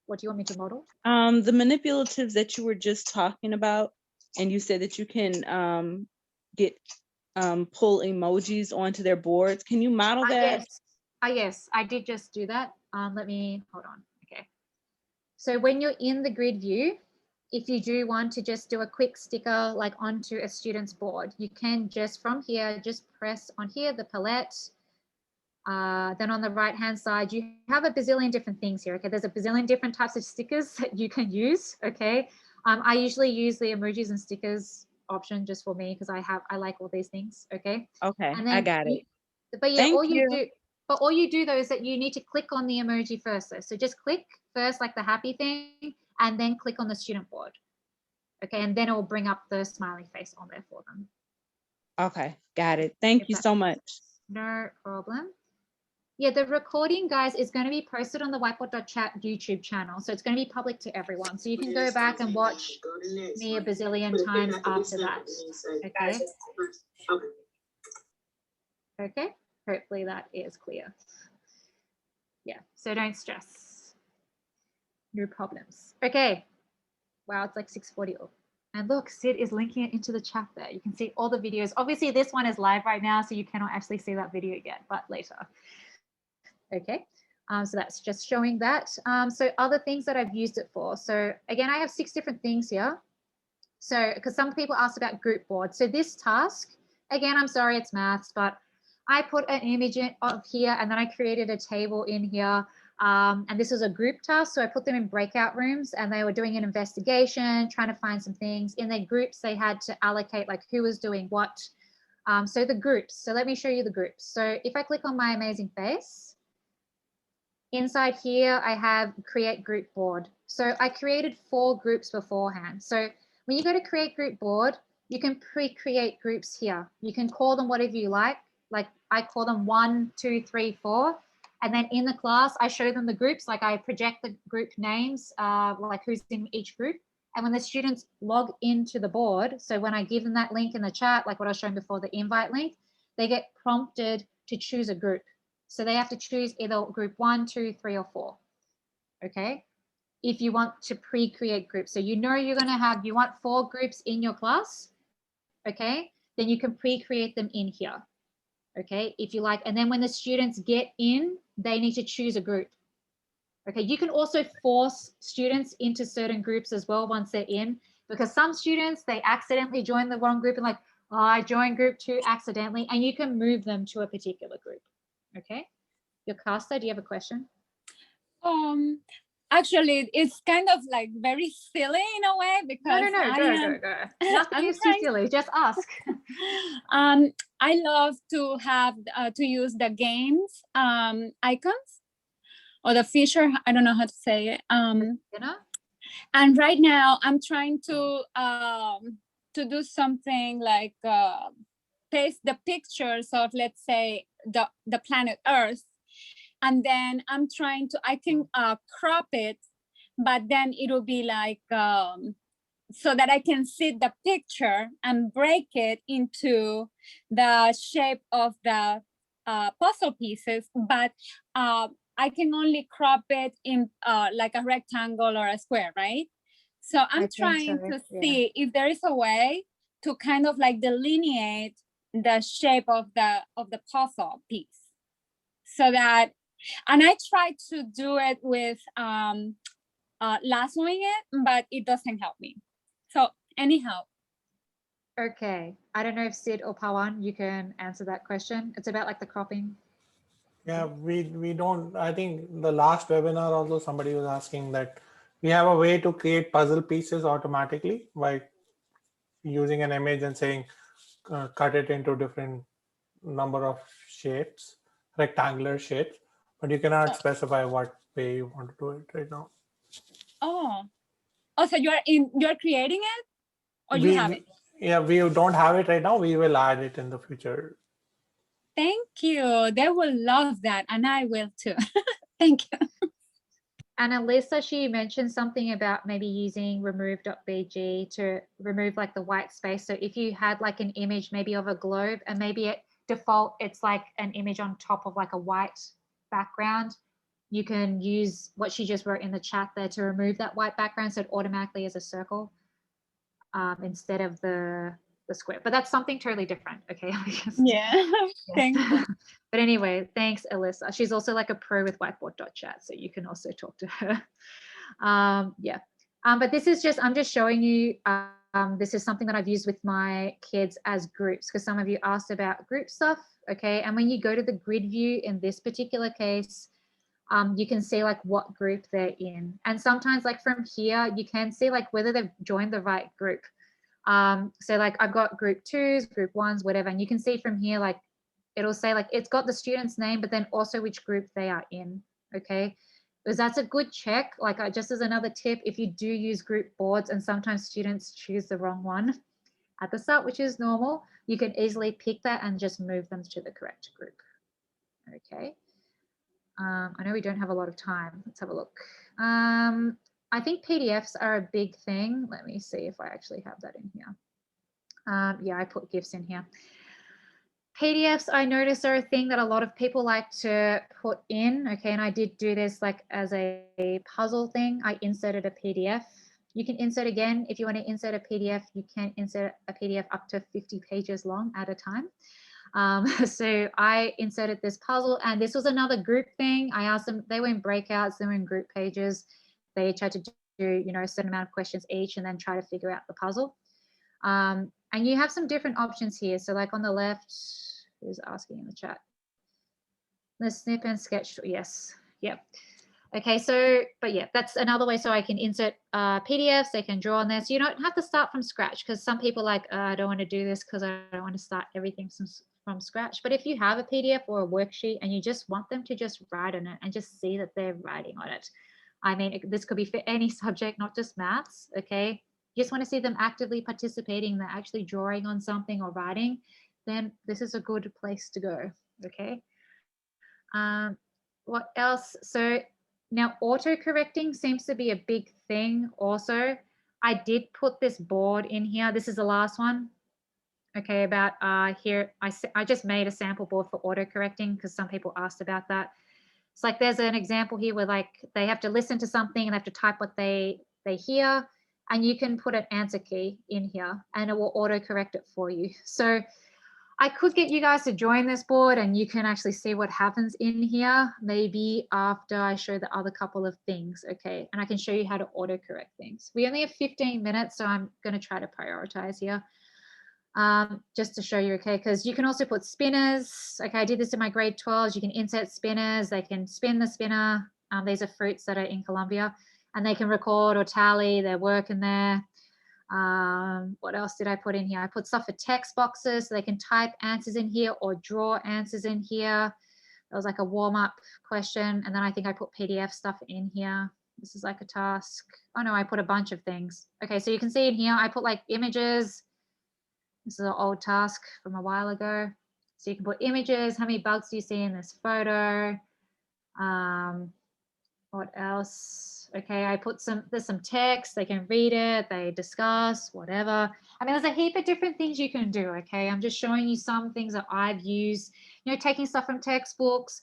What do you want me to model? The manipulatives that you were just talking about, and you said that you can pull emojis onto their boards. Can you model that? Yes, I did just do that. Let me hold on. Okay. So when you're in the grid view, if you do want to just do a quick sticker like onto a student's board, you can just from here, just press on here, the palette. Then on the right hand side, you have a bazillion different things here. Okay, there's a bazillion different types of stickers that you can use. Okay, I usually use the emojis and stickers option just for me because I like all these things. Okay. Okay, And then I got it. But yeah, Thank all you you. do. But all you do though is that you need to click on the emoji first. So just click first like the happy thing and then click on the student board. Okay, and then it will bring up the smiley face on there for them. Okay, got it. Thank you so much. No problem. Yeah, the recording, guys, is going to be posted on the Whiteboard.chat YouTube channel. So it's going to be public to everyone. So you can go back and watch me a bazillion times after that. Okay. Okay. Hopefully that is clear. Yeah, so don't stress. No problems. Okay. Wow, it's like 6:40. And look, Sid is linking it into the chat there. You can see all the videos. Obviously, this one is live right now, so you cannot actually see that video yet, but later. Okay, so that's just showing that. So other things that I've used it for. So again, I have 6 different things here. So because some people asked about group boards. So this task, again, I'm sorry, it's maths, but I put an image of here and then I created a table in here. And this was a group task. So I put them in breakout rooms and they were doing an investigation, trying to find some things. In their groups, they had to allocate like who was doing what. So the groups. So let me show you the groups. So if I click on my amazing face, inside here, I have create group board. So I created 4 groups beforehand. So when you go to create group board, you can pre-create groups here. You can call them whatever you like. Like I call them 1, 2, 3, 4. And then in the class, I show them the groups, like I project the group names, like who's in each group. And when the students log into the board, so when I give them that link in the chat, like what I was showing before, the invite link, they get prompted to choose a group. So they have to choose either group 1, 2, 3, or 4. Okay. If you want to pre-create groups. So you know you're going to have, you want 4 groups in your class. Okay. Then you can pre-create them in here. Okay, if you like, and then when the students get in, they need to choose a group. Okay, you can also force students into certain groups as well once they're in, because some students, they accidentally join the wrong group and like, oh, I joined group 2 accidentally, and you can move them to a particular group. Okay, Yokasta, do you have a question? Actually, it's kind of like very silly in a way because No, go. Nothing is too silly. Just ask. I love to have to use the games icons or the feature. I don't know how to say it. You know. And right now I'm trying to do something like paste the pictures of, let's say, the planet Earth. And then I'm trying to, I can crop it, but then it'll be like, so that I can see the picture and break it into the shape of the puzzle pieces. But I can only crop it in like a rectangle or a square, right? So I'm trying to see if there is a way to kind of like delineate the shape of the puzzle piece, so that. And I tried to do it with lassoing it, but it doesn't help me. So anyhow. Okay, I don't know if Sid or Pawan, you can answer that question. It's about like the cropping. Yeah, we don't, I think the last webinar also somebody was asking that we have a way to create puzzle pieces automatically by using an image and saying, cut it into different number of shapes, rectangular shapes, but you cannot specify what way you want to do it right now. Oh, so you're creating it, or you have it? Yeah, we don't have it right now. We will add it in the future. Thank you. They will love that, and I will too. Thank you. And Alyssa, she mentioned something about maybe using remove.bg to remove like the white space. So if you had like an image maybe of a globe, and maybe at default it's like an image on top of like a white background, you can use what she just wrote in the chat there to remove that white background so it automatically is a circle instead of the square. But that's something totally different. Okay. Yeah. Thank you. But anyway, thanks, Alyssa. She's also like a pro with Whiteboard.chat, so you can also talk to her. Yeah. But this is just, I'm just showing you, this is something that I've used with my kids as groups, because some of you asked about group stuff. Okay. And when you go to the grid view in this particular case, you can see like what group they're in. And sometimes like from here, you can see like whether they've joined the right group. So like I've got group 2s, group 1s, whatever. And you can see from here, like it'll say like it's got the student's name, but then also which group they are in. Okay. Because that's a good check. Like just as another tip, if you do use group boards and sometimes students choose the wrong one at the start, which is normal, you can easily pick that and just move them to the correct group. Okay. I know we don't have a lot of time. Let's have a look. I think PDFs are a big thing. Let me see if I actually have that in here. Yeah, I put GIFs in here. PDFs, I notice, are a thing that a lot of people like to put in. Okay, and I did do this like as a puzzle thing. I inserted a PDF. You can insert again. If you want to insert a PDF, you can insert a PDF up to 50 pages long at a time. So I inserted this puzzle, and this was another group thing. I asked them, they were in breakouts, they were in group pages. They tried to do, you know, a certain amount of questions each and then try to figure out the puzzle. And you have some different options here. So like on the left, who's asking in the chat? The snip and sketch, yes, yep. Okay, so, but yeah, that's another way. So I can insert PDFs, they can draw on there. So you don't have to start from scratch, because some people like, I don't want to do this because I don't want to start everything from scratch. But if you have a PDF or a worksheet and you just want them to just write on it and just see that they're writing on it. I mean, this could be for any subject, not just maths, okay? You just want to see them actively participating, they're actually drawing on something or writing, then this is a good place to go, okay? What else? So now auto-correcting seems to be a big thing also. I did put this board in here. This is the last one. Okay, about here, I just made a sample board for auto-correcting because some people asked about that. It's like there's an example here where like they have to listen to something and they have to type what they hear, and you can put an answer key in here and it will auto-correct it for you. So I could get you guys to join this board and you can actually see what happens in here, maybe after I show the other couple of things, okay? And I can show you how to auto-correct things. We only have 15 minutes, so I'm gonna try to prioritize here. Just to show you, okay, because you can also put spinners. Okay, I did this in my grade 12s. You can insert spinners. They can spin the spinner. These are fruits that are in Colombia, and they can record or tally their work in there. What else did I put in here? I put stuff for text boxes so they can type answers in here or draw answers in here. That was like a warm-up question. And then I think I put PDF stuff in here. This is like a task. Oh no, I put a bunch of things. Okay, so you can see in here, I put like images. This is an old task from a while ago. So you can put images. How many bugs do you see in this photo? What else? Okay, I put there's some text. They can read it, they discuss, whatever. I mean, there's a heap of different things you can do, okay? I'm just showing you some things that I've used, you know, taking stuff from textbooks.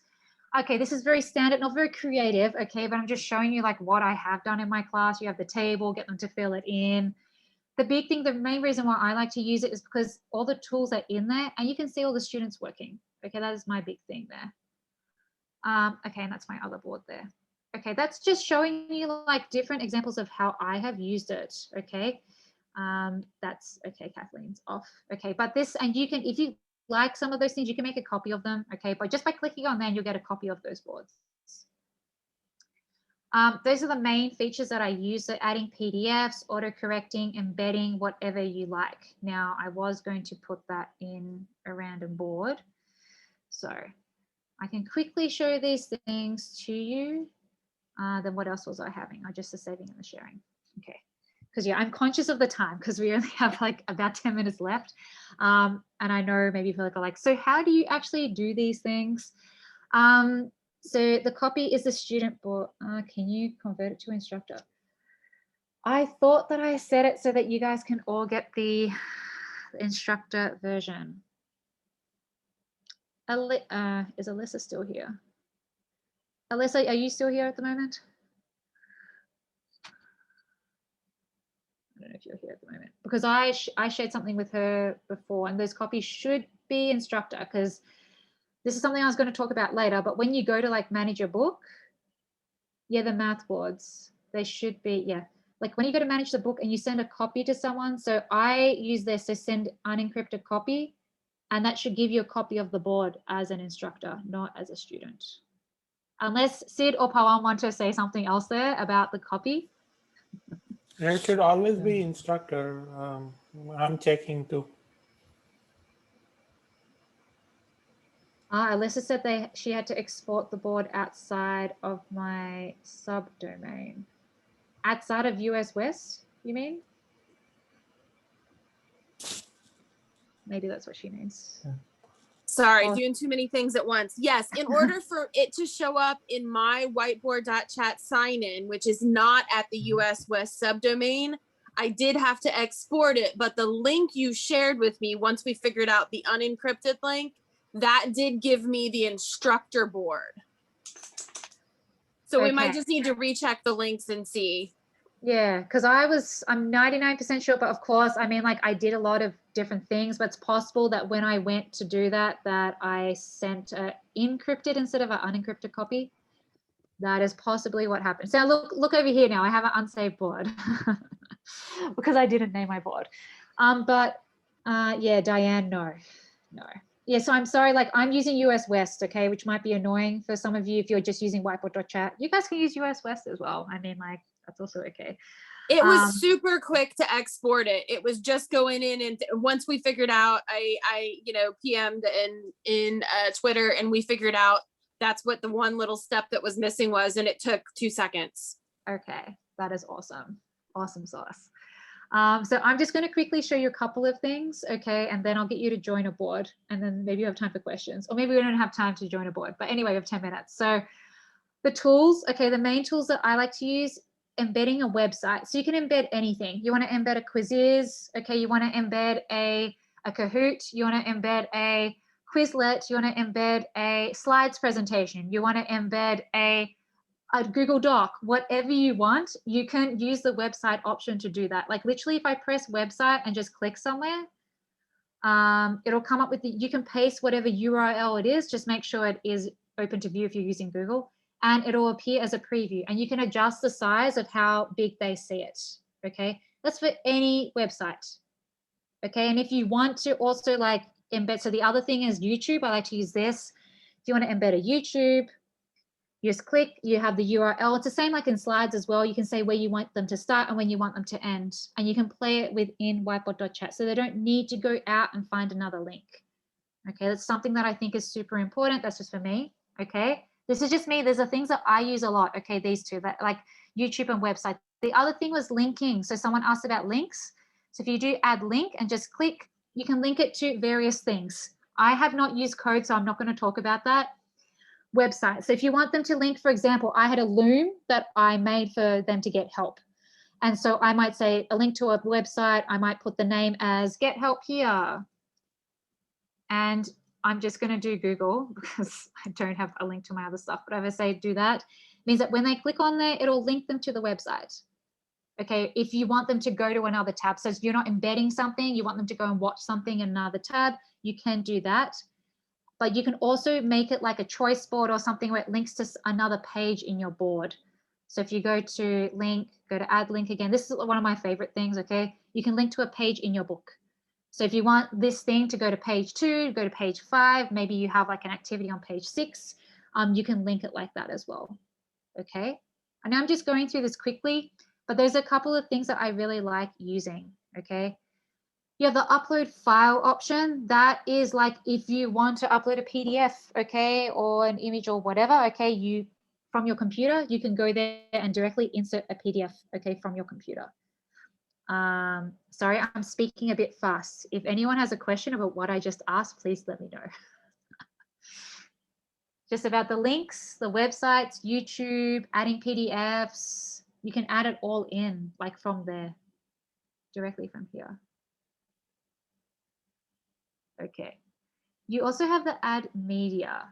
Okay, this is very standard, not very creative, okay, but I'm just showing you like what I have done in my class. You have the table, get them to fill it in. The big thing, the main reason why I like to use it is because all the tools are in there and you can see all the students working. Okay, that is my big thing there. Okay, and that's my other board there. Okay, that's just showing you like different examples of how I have used it. Okay, that's okay. Kathleen's off. Okay, but this, and you can, if you like some of those things, you can make a copy of them. Okay, but just by clicking on them, you'll get a copy of those boards. Those are the main features that I use. So adding PDFs, auto-correcting, embedding, whatever you like. Now, I was going to put that in a random board. So I can quickly show these things to you. Then what else was I having? I just the saving and the sharing. Okay. Because yeah, I'm conscious of the time because we only have like about 10 minutes left. And I know maybe people are like, so how do you actually do these things? So the copy is the student board. Can you convert it to instructor? I thought that I set it so that you guys can all get the instructor version. Is Alyssa still here? Alyssa, are you still here at the moment? I don't know if you're here at the moment because I shared something with her before, and those copies should be instructor because this is something I was going to talk about later. But when you go to like manage your book, yeah, the math boards, they should be, yeah. Like when you go to manage the book and you send a copy to someone, so I use this to send unencrypted copy, and that should give you a copy of the board as an instructor, not as a student. Unless Sid or Pawan want to say something else there about the copy. It should always be instructor. I'm checking too. Alyssa said she had to export the board outside of my subdomain. Outside of US West, you mean? Maybe that's what she means. Yeah. Sorry, Oh. doing too many things at once. Yes, in order for it to show up in my Whiteboard.chat sign-in, which is not at the US West subdomain, I did have to export it, but the link you shared with me, once we figured out the unencrypted link, that did give me the instructor board. So we might just need to recheck the links and see. Yeah, because I'm 99% sure, but of course, I mean, like I did a lot of different things, but it's possible that when I went to do that I sent an encrypted instead of an unencrypted copy. That is possibly what happened. So look over here now. I have an unsaved board because I didn't name my board. Yeah, Diane, no. Yeah, so I'm sorry, like I'm using US West, okay, which might be annoying for some of you if you're just using Whiteboard.chat. You guys can use US West as well. I mean, like, that's also okay. It was super quick to export it. It was just going in, and once we figured out, I PM'd in Twitter, and we figured out that's what the one little step that was missing was, and it took 2 seconds. Okay, that is awesome. Awesome sauce. So I'm just going to quickly show you a couple of things, okay, and then I'll get you to join a board, and then maybe you have time for questions, or maybe we don't have time to join a board. But anyway, we have 10 minutes. So the tools, okay, the main tools that I like to use, embedding a website. So you can embed anything. You want to embed a Quizizz, okay, you want to embed a Kahoot, you want to embed a Quizlet, you want to embed a slides presentation, you want to embed a Google Doc, whatever you want, you can use the website option to do that. Like literally if I press website and just click somewhere, it'll come up with you can paste whatever URL it is, just make sure it is open to view if you're using Google, and it'll appear as a preview, and you can adjust the size of how big they see it, okay? That's for any website, okay? And if you want to also like embed, so the other thing is YouTube, I like to use this. If you want to embed a YouTube, you just click, you have the URL. It's the same like in slides as well. You can say where you want them to start and when you want them to end. And you can play it within Whiteboard.chat. So they don't need to go out and find another link. Okay, that's something that I think is super important. That's just for me. Okay, this is just me. There's the things that I use a lot. Okay, these two, that like YouTube and website. The other thing was linking. So someone asked about links. So if you do add link and just click, you can link it to various things. I have not used code, so I'm not going to talk about that. Website. So if you want them to link, for example, I had a loom that I made for them to get help. And so I might say a link to a website. I might put the name as get help here. And I'm just going to do Google because I don't have a link to my other stuff. But if I say do that, it means that when they click on there, it'll link them to the website. Okay, if you want them to go to another tab, so if you're not embedding something, you want them to go and watch something in another tab, you can do that. But you can also make it like a choice board or something where it links to another page in your board. So if you go to link, go to add link again, this is one of my favorite things, okay? You can link to a page in your book. So if you want this thing to go to page 2, go to page 5, maybe you have like an activity on page 6, you can link it like that as well, okay? And I'm just going through this quickly, but there's a couple of things that I really like using, okay? You have the upload file option. That is like if you want to upload a PDF, okay, or an image or whatever, okay, you from your computer, you can go there and directly insert a PDF, okay, from your computer. Sorry, I'm speaking a bit fast. If anyone has a question about what I just asked, please let me know. Just about the links, the websites, YouTube, adding PDFs, you can add it all in, like from there, directly from here. Okay. You also have the add media.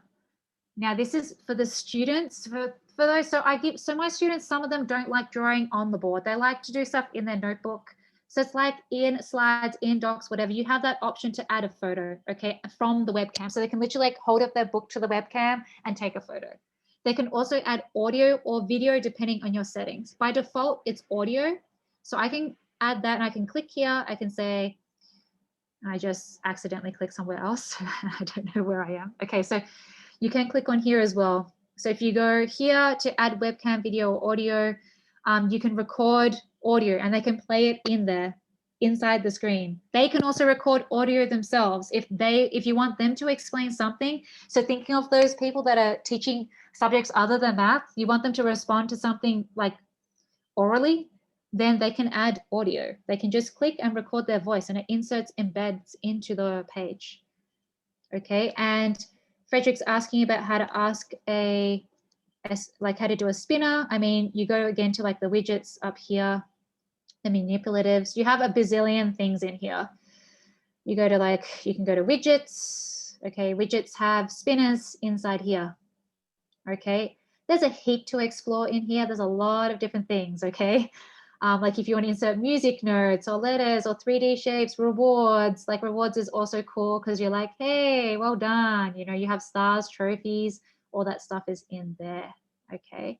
Now this is for the students, for those, so my students, some of them don't like drawing on the board. They like to do stuff in their notebook. So it's like in slides, in docs, whatever, you have that option to add a photo, okay, from the webcam. So they can literally like hold up their book to the webcam and take a photo. They can also add audio or video depending on your settings. By default, it's audio. So I can add that and I can click here. I can say, I just accidentally clicked somewhere else. I don't know where I am. Okay, so you can click on here as well. So if you go here to add webcam, video, or audio, you can record audio and they can play it in there, inside the screen. They can also record audio themselves if you want them to explain something. So thinking of those people that are teaching subjects other than math, you want them to respond to something like orally, then they can add audio. They can just click and record their voice and it embeds into the page. Okay, and Frederick's asking about how to ask like how to do a spinner. I mean, you go again to like the widgets up here, the manipulatives. You have a bazillion things in here. You go to like, you can go to widgets. Okay, widgets have spinners inside here. Okay, there's a heap to explore in here. There's a lot of different things, okay? Like if you want to insert music notes or letters or 3D shapes, rewards, like rewards is also cool because you're like, hey, well done. You know, you have stars, trophies, all that stuff is in there, okay?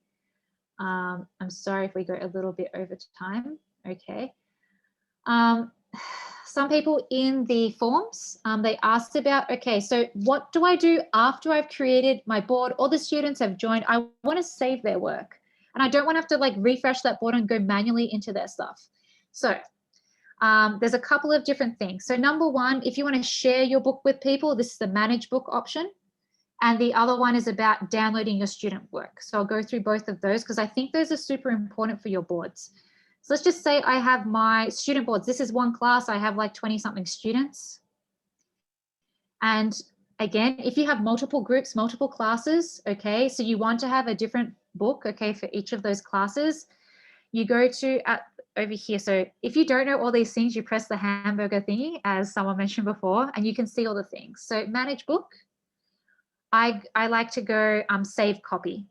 I'm sorry if we go a little bit over time, okay? some people in the forms, they asked about, okay, so what do I do after I've created my board? All the students have joined. I want to save their work and I don't want to have to like refresh that board and go manually into their stuff. So there's a couple of different things. So number one, if you want to share your book with people, this is the manage book option. And the other one is about downloading your student work. So I'll go through both of those because I think those are super important for your boards. So let's just say I have my student boards. This is one class. I have like 20 something students. And again, if you have multiple groups, multiple classes, okay, so you want to have a different book, okay, for each of those classes, you go to over here. So if you don't know all these things, you press the hamburger thingy, as someone mentioned before, and you can see all the things. So manage book. I like to go save copy.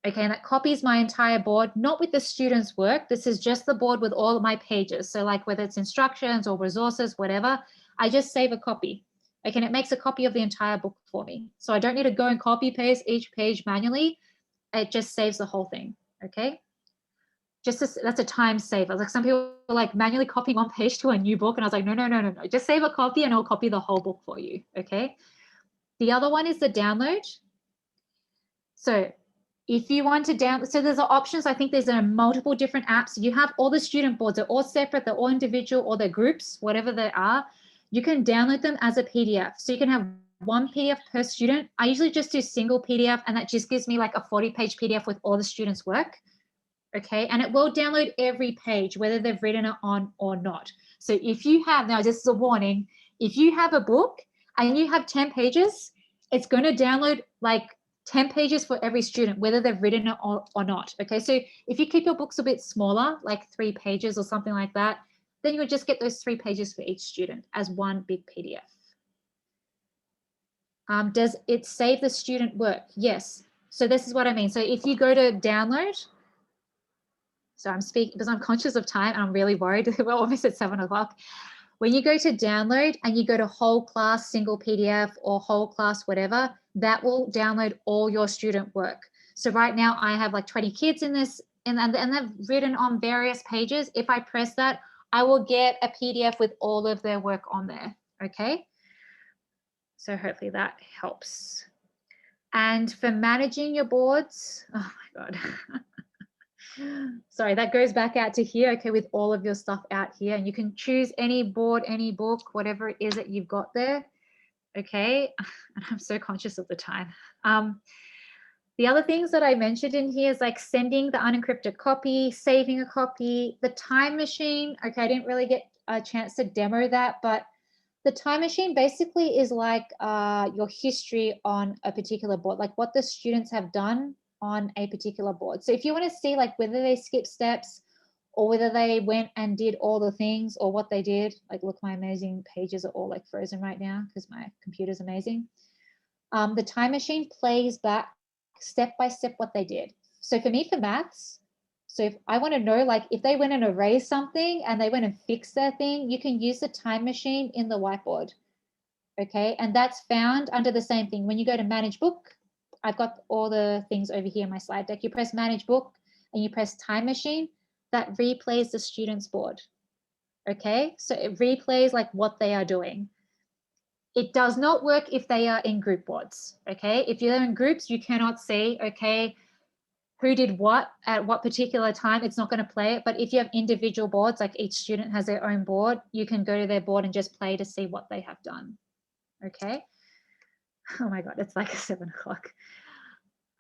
Okay, and that copies my entire board, not with the students' work. This is just the board with all of my pages. So like whether it's instructions or resources, whatever, I just save a copy. Okay, and it makes a copy of the entire book for me. So I don't need to go and copy paste each page manually. It just saves the whole thing, okay? That's a time saver. Like some people are like manually copying one page to a new book. And I was like, no. Just save a copy and it'll copy the whole book for you, okay? The other one is the download. So if you want to download, so there's options. I think there's multiple different apps. You have all the student boards. They're all separate. They're all individual or they're groups, whatever they are. You can download them as a PDF. So you can have one PDF per student. I usually just do single PDF and that just gives me like a 40-page PDF with all the students' work. Okay, and it will download every page, whether they've written it on or not. So if you have, now this is a warning, if you have a book and you have 10 pages, it's going to download like 10 pages for every student, whether they've written it or not. Okay, so if you keep your books a bit smaller, like 3 pages or something like that, then you'll just get those 3 pages for each student as one big PDF. Does it save the student work? Yes. So this is what I mean. So if you go to download, so I'm speaking because I'm conscious of time and I'm really worried. We're almost at 7 o'clock. When you go to download and you go to whole class single PDF or whole class whatever, that will download all your student work. So right now I have like 20 kids in this and they've written on various pages. If I press that, I will get a PDF with all of their work on there, okay? So hopefully that helps. And for managing your boards, oh my God. Sorry, that goes back out to here, okay, with all of your stuff out here. And you can choose any board, any book, whatever it is that you've got there, okay? And I'm so conscious of the time. The other things that I mentioned in here is like sending the unencrypted copy, saving a copy, the time machine. Okay, I didn't really get a chance to demo that, but the time machine basically is like your history on a particular board, like what the students have done on a particular board. So if you want to see like whether they skip steps or whether they went and did all the things or what they did, like look, my amazing pages are all like frozen right now because my computer's amazing. The time machine plays back step by step what they did. So for me, for maths, so if I want to know, like if they went and erased something and they went and fixed their thing, you can use the time machine in the whiteboard. Okay, and that's found under the same thing. When you go to manage book, I've got all the things over here in my slide deck. You press manage book and you press time machine, that replays the student's board. Okay, so it replays like what they are doing. It does not work if they are in group boards. Okay, if you're in groups, you cannot see, okay, who did what at what particular time. It's not going to play it. But if you have individual boards, like each student has their own board, you can go to their board and just play to see what they have done. Okay. Oh my God, it's like 7 o'clock.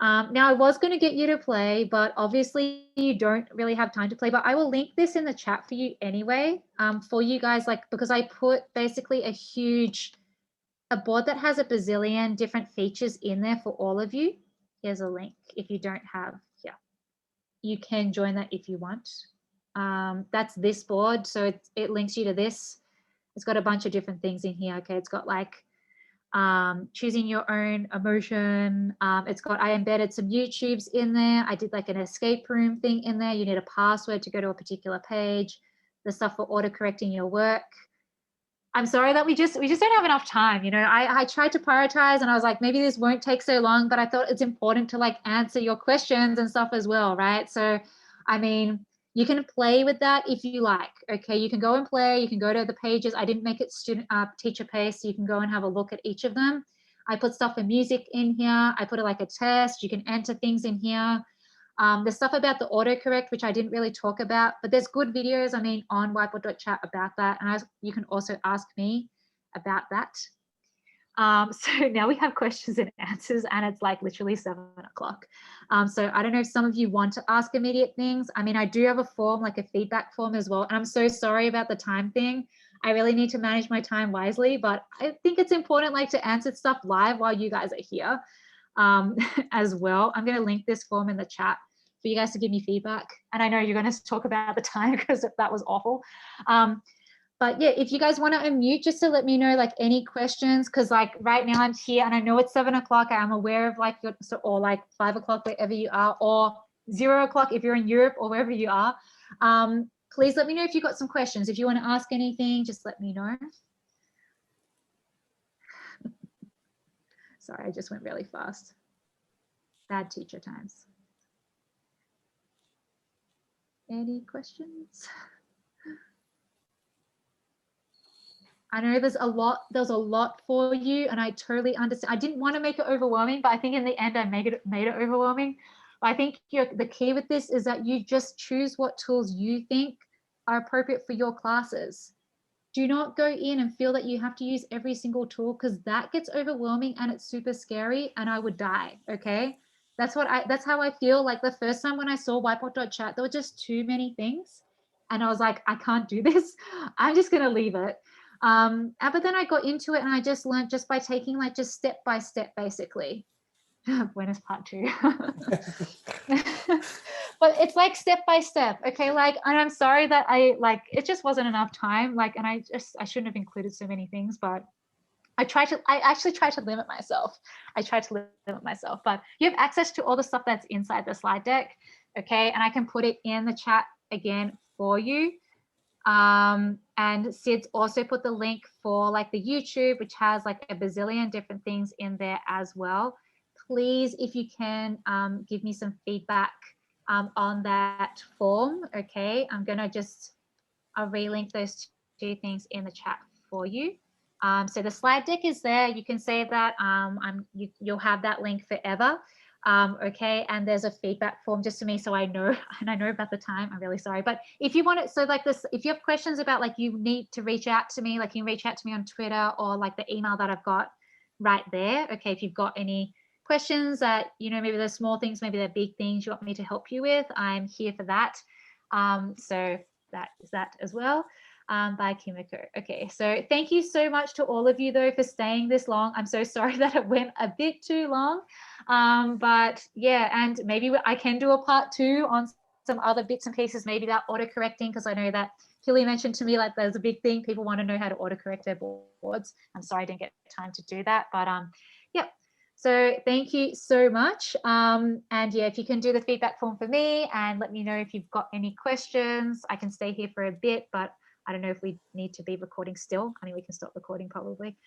Now I was going to get you to play, but obviously you don't really have time to play, but I will link this in the chat for you anyway, for you guys, like, because I put basically a board that has a bazillion different features in there for all of you. Here's a link if you don't have, yeah, you can join that if you want. That's this board. So it links you to this. It's got a bunch of different things in here. Okay, it's got like choosing your own emotion. It's got, I embedded some YouTubes in there. I did like an escape room thing in there. You need a password to go to a particular page. The stuff for auto-correcting your work. I'm sorry that we just don't have enough time. You know, I tried to prioritize and I was like, maybe this won't take so long, but I thought it's important to like answer your questions and stuff as well, right? So, I mean, You can play with that if you like. Okay, you can go and play. You can go to the pages. I didn't make it student teacher paced, so you can go and have a look at each of them. I put stuff for music in here. I put it like a test. You can enter things in here. There's stuff about the autocorrect, which I didn't really talk about, but there's good videos, I mean, on whiteboard.chat about that. And you can also ask me about that. So now we have questions and answers, and it's like literally 7 o'clock. So I don't know if some of you want to ask immediate things. I mean, I do have a form, like a feedback form as well. And I'm so sorry about the time thing. I really need to manage my time wisely, but I think it's important like to answer stuff live while you guys are here as well. I'm going to link this form in the chat for you guys to give me feedback. And I know you're going to talk about the time because that was awful. But yeah, if you guys want to unmute just to let me know like any questions, because like right now I'm here and I know it's 7 o'clock. I'm aware of like your, or like 5 o'clock wherever you are, or 0 o'clock if you're in Europe or wherever you are. Please let me know if you've got some questions. If you want to ask anything, just let me know. Sorry, I just went really fast. Bad teacher times. Any questions? I know there's a lot for you, and I totally understand. I didn't want to make it overwhelming, but I think in the end I made it overwhelming. But I think the key with this is that you just choose what tools you think are appropriate for your classes. Do not go in and feel that you have to use every single tool, because that gets overwhelming and it's super scary and I would die. Okay. That's how I feel. Like the first time when I saw Whiteboard.chat, there were just too many things. And I was like, I can't do this. I'm just going to leave it. But then I got into it and I just learned just by taking like just step by step, basically. When is part 2? But it's like step by step. Okay. Like, and I'm sorry that it just wasn't enough time. Like, and I shouldn't have included so many things, but I actually try to limit myself. But you have access to all the stuff that's inside the slide deck. Okay. And I can put it in the chat again for you. And Sid's also put the link for like the YouTube, which has like a bazillion different things in there as well. Please, if you can, give me some feedback on that form. Okay, I'm gonna I'll relink those 2 things in the chat for you. So the slide deck is there. You can save that. You'll have that link forever. Okay, and there's a feedback form just to me, so I know, and I know about the time. I'm really sorry, but if you want it, so like this, if you have questions about like you need to reach out to me, like you can reach out to me on Twitter or like the email that I've got right there. Okay, if you've got any questions that, you know, maybe they're small things, maybe they're big things you want me to help you with, I'm here for that. So that is that as well. By Kimiko. Okay, so thank you so much to all of you though for staying this long. I'm so sorry that it went a bit too long, but yeah, and maybe I can do a part 2 on some other bits and pieces, maybe that autocorrecting, because I know that Hilly mentioned to me like there's a big thing, people want to know how to autocorrect their boards. I'm sorry I didn't get time to do that, but yeah. So thank you so much. And yeah, if you can do the feedback form for me and let me know if you've got any questions. I can stay here for a bit, but I don't know if we need to be recording still. I mean, we can stop recording probably.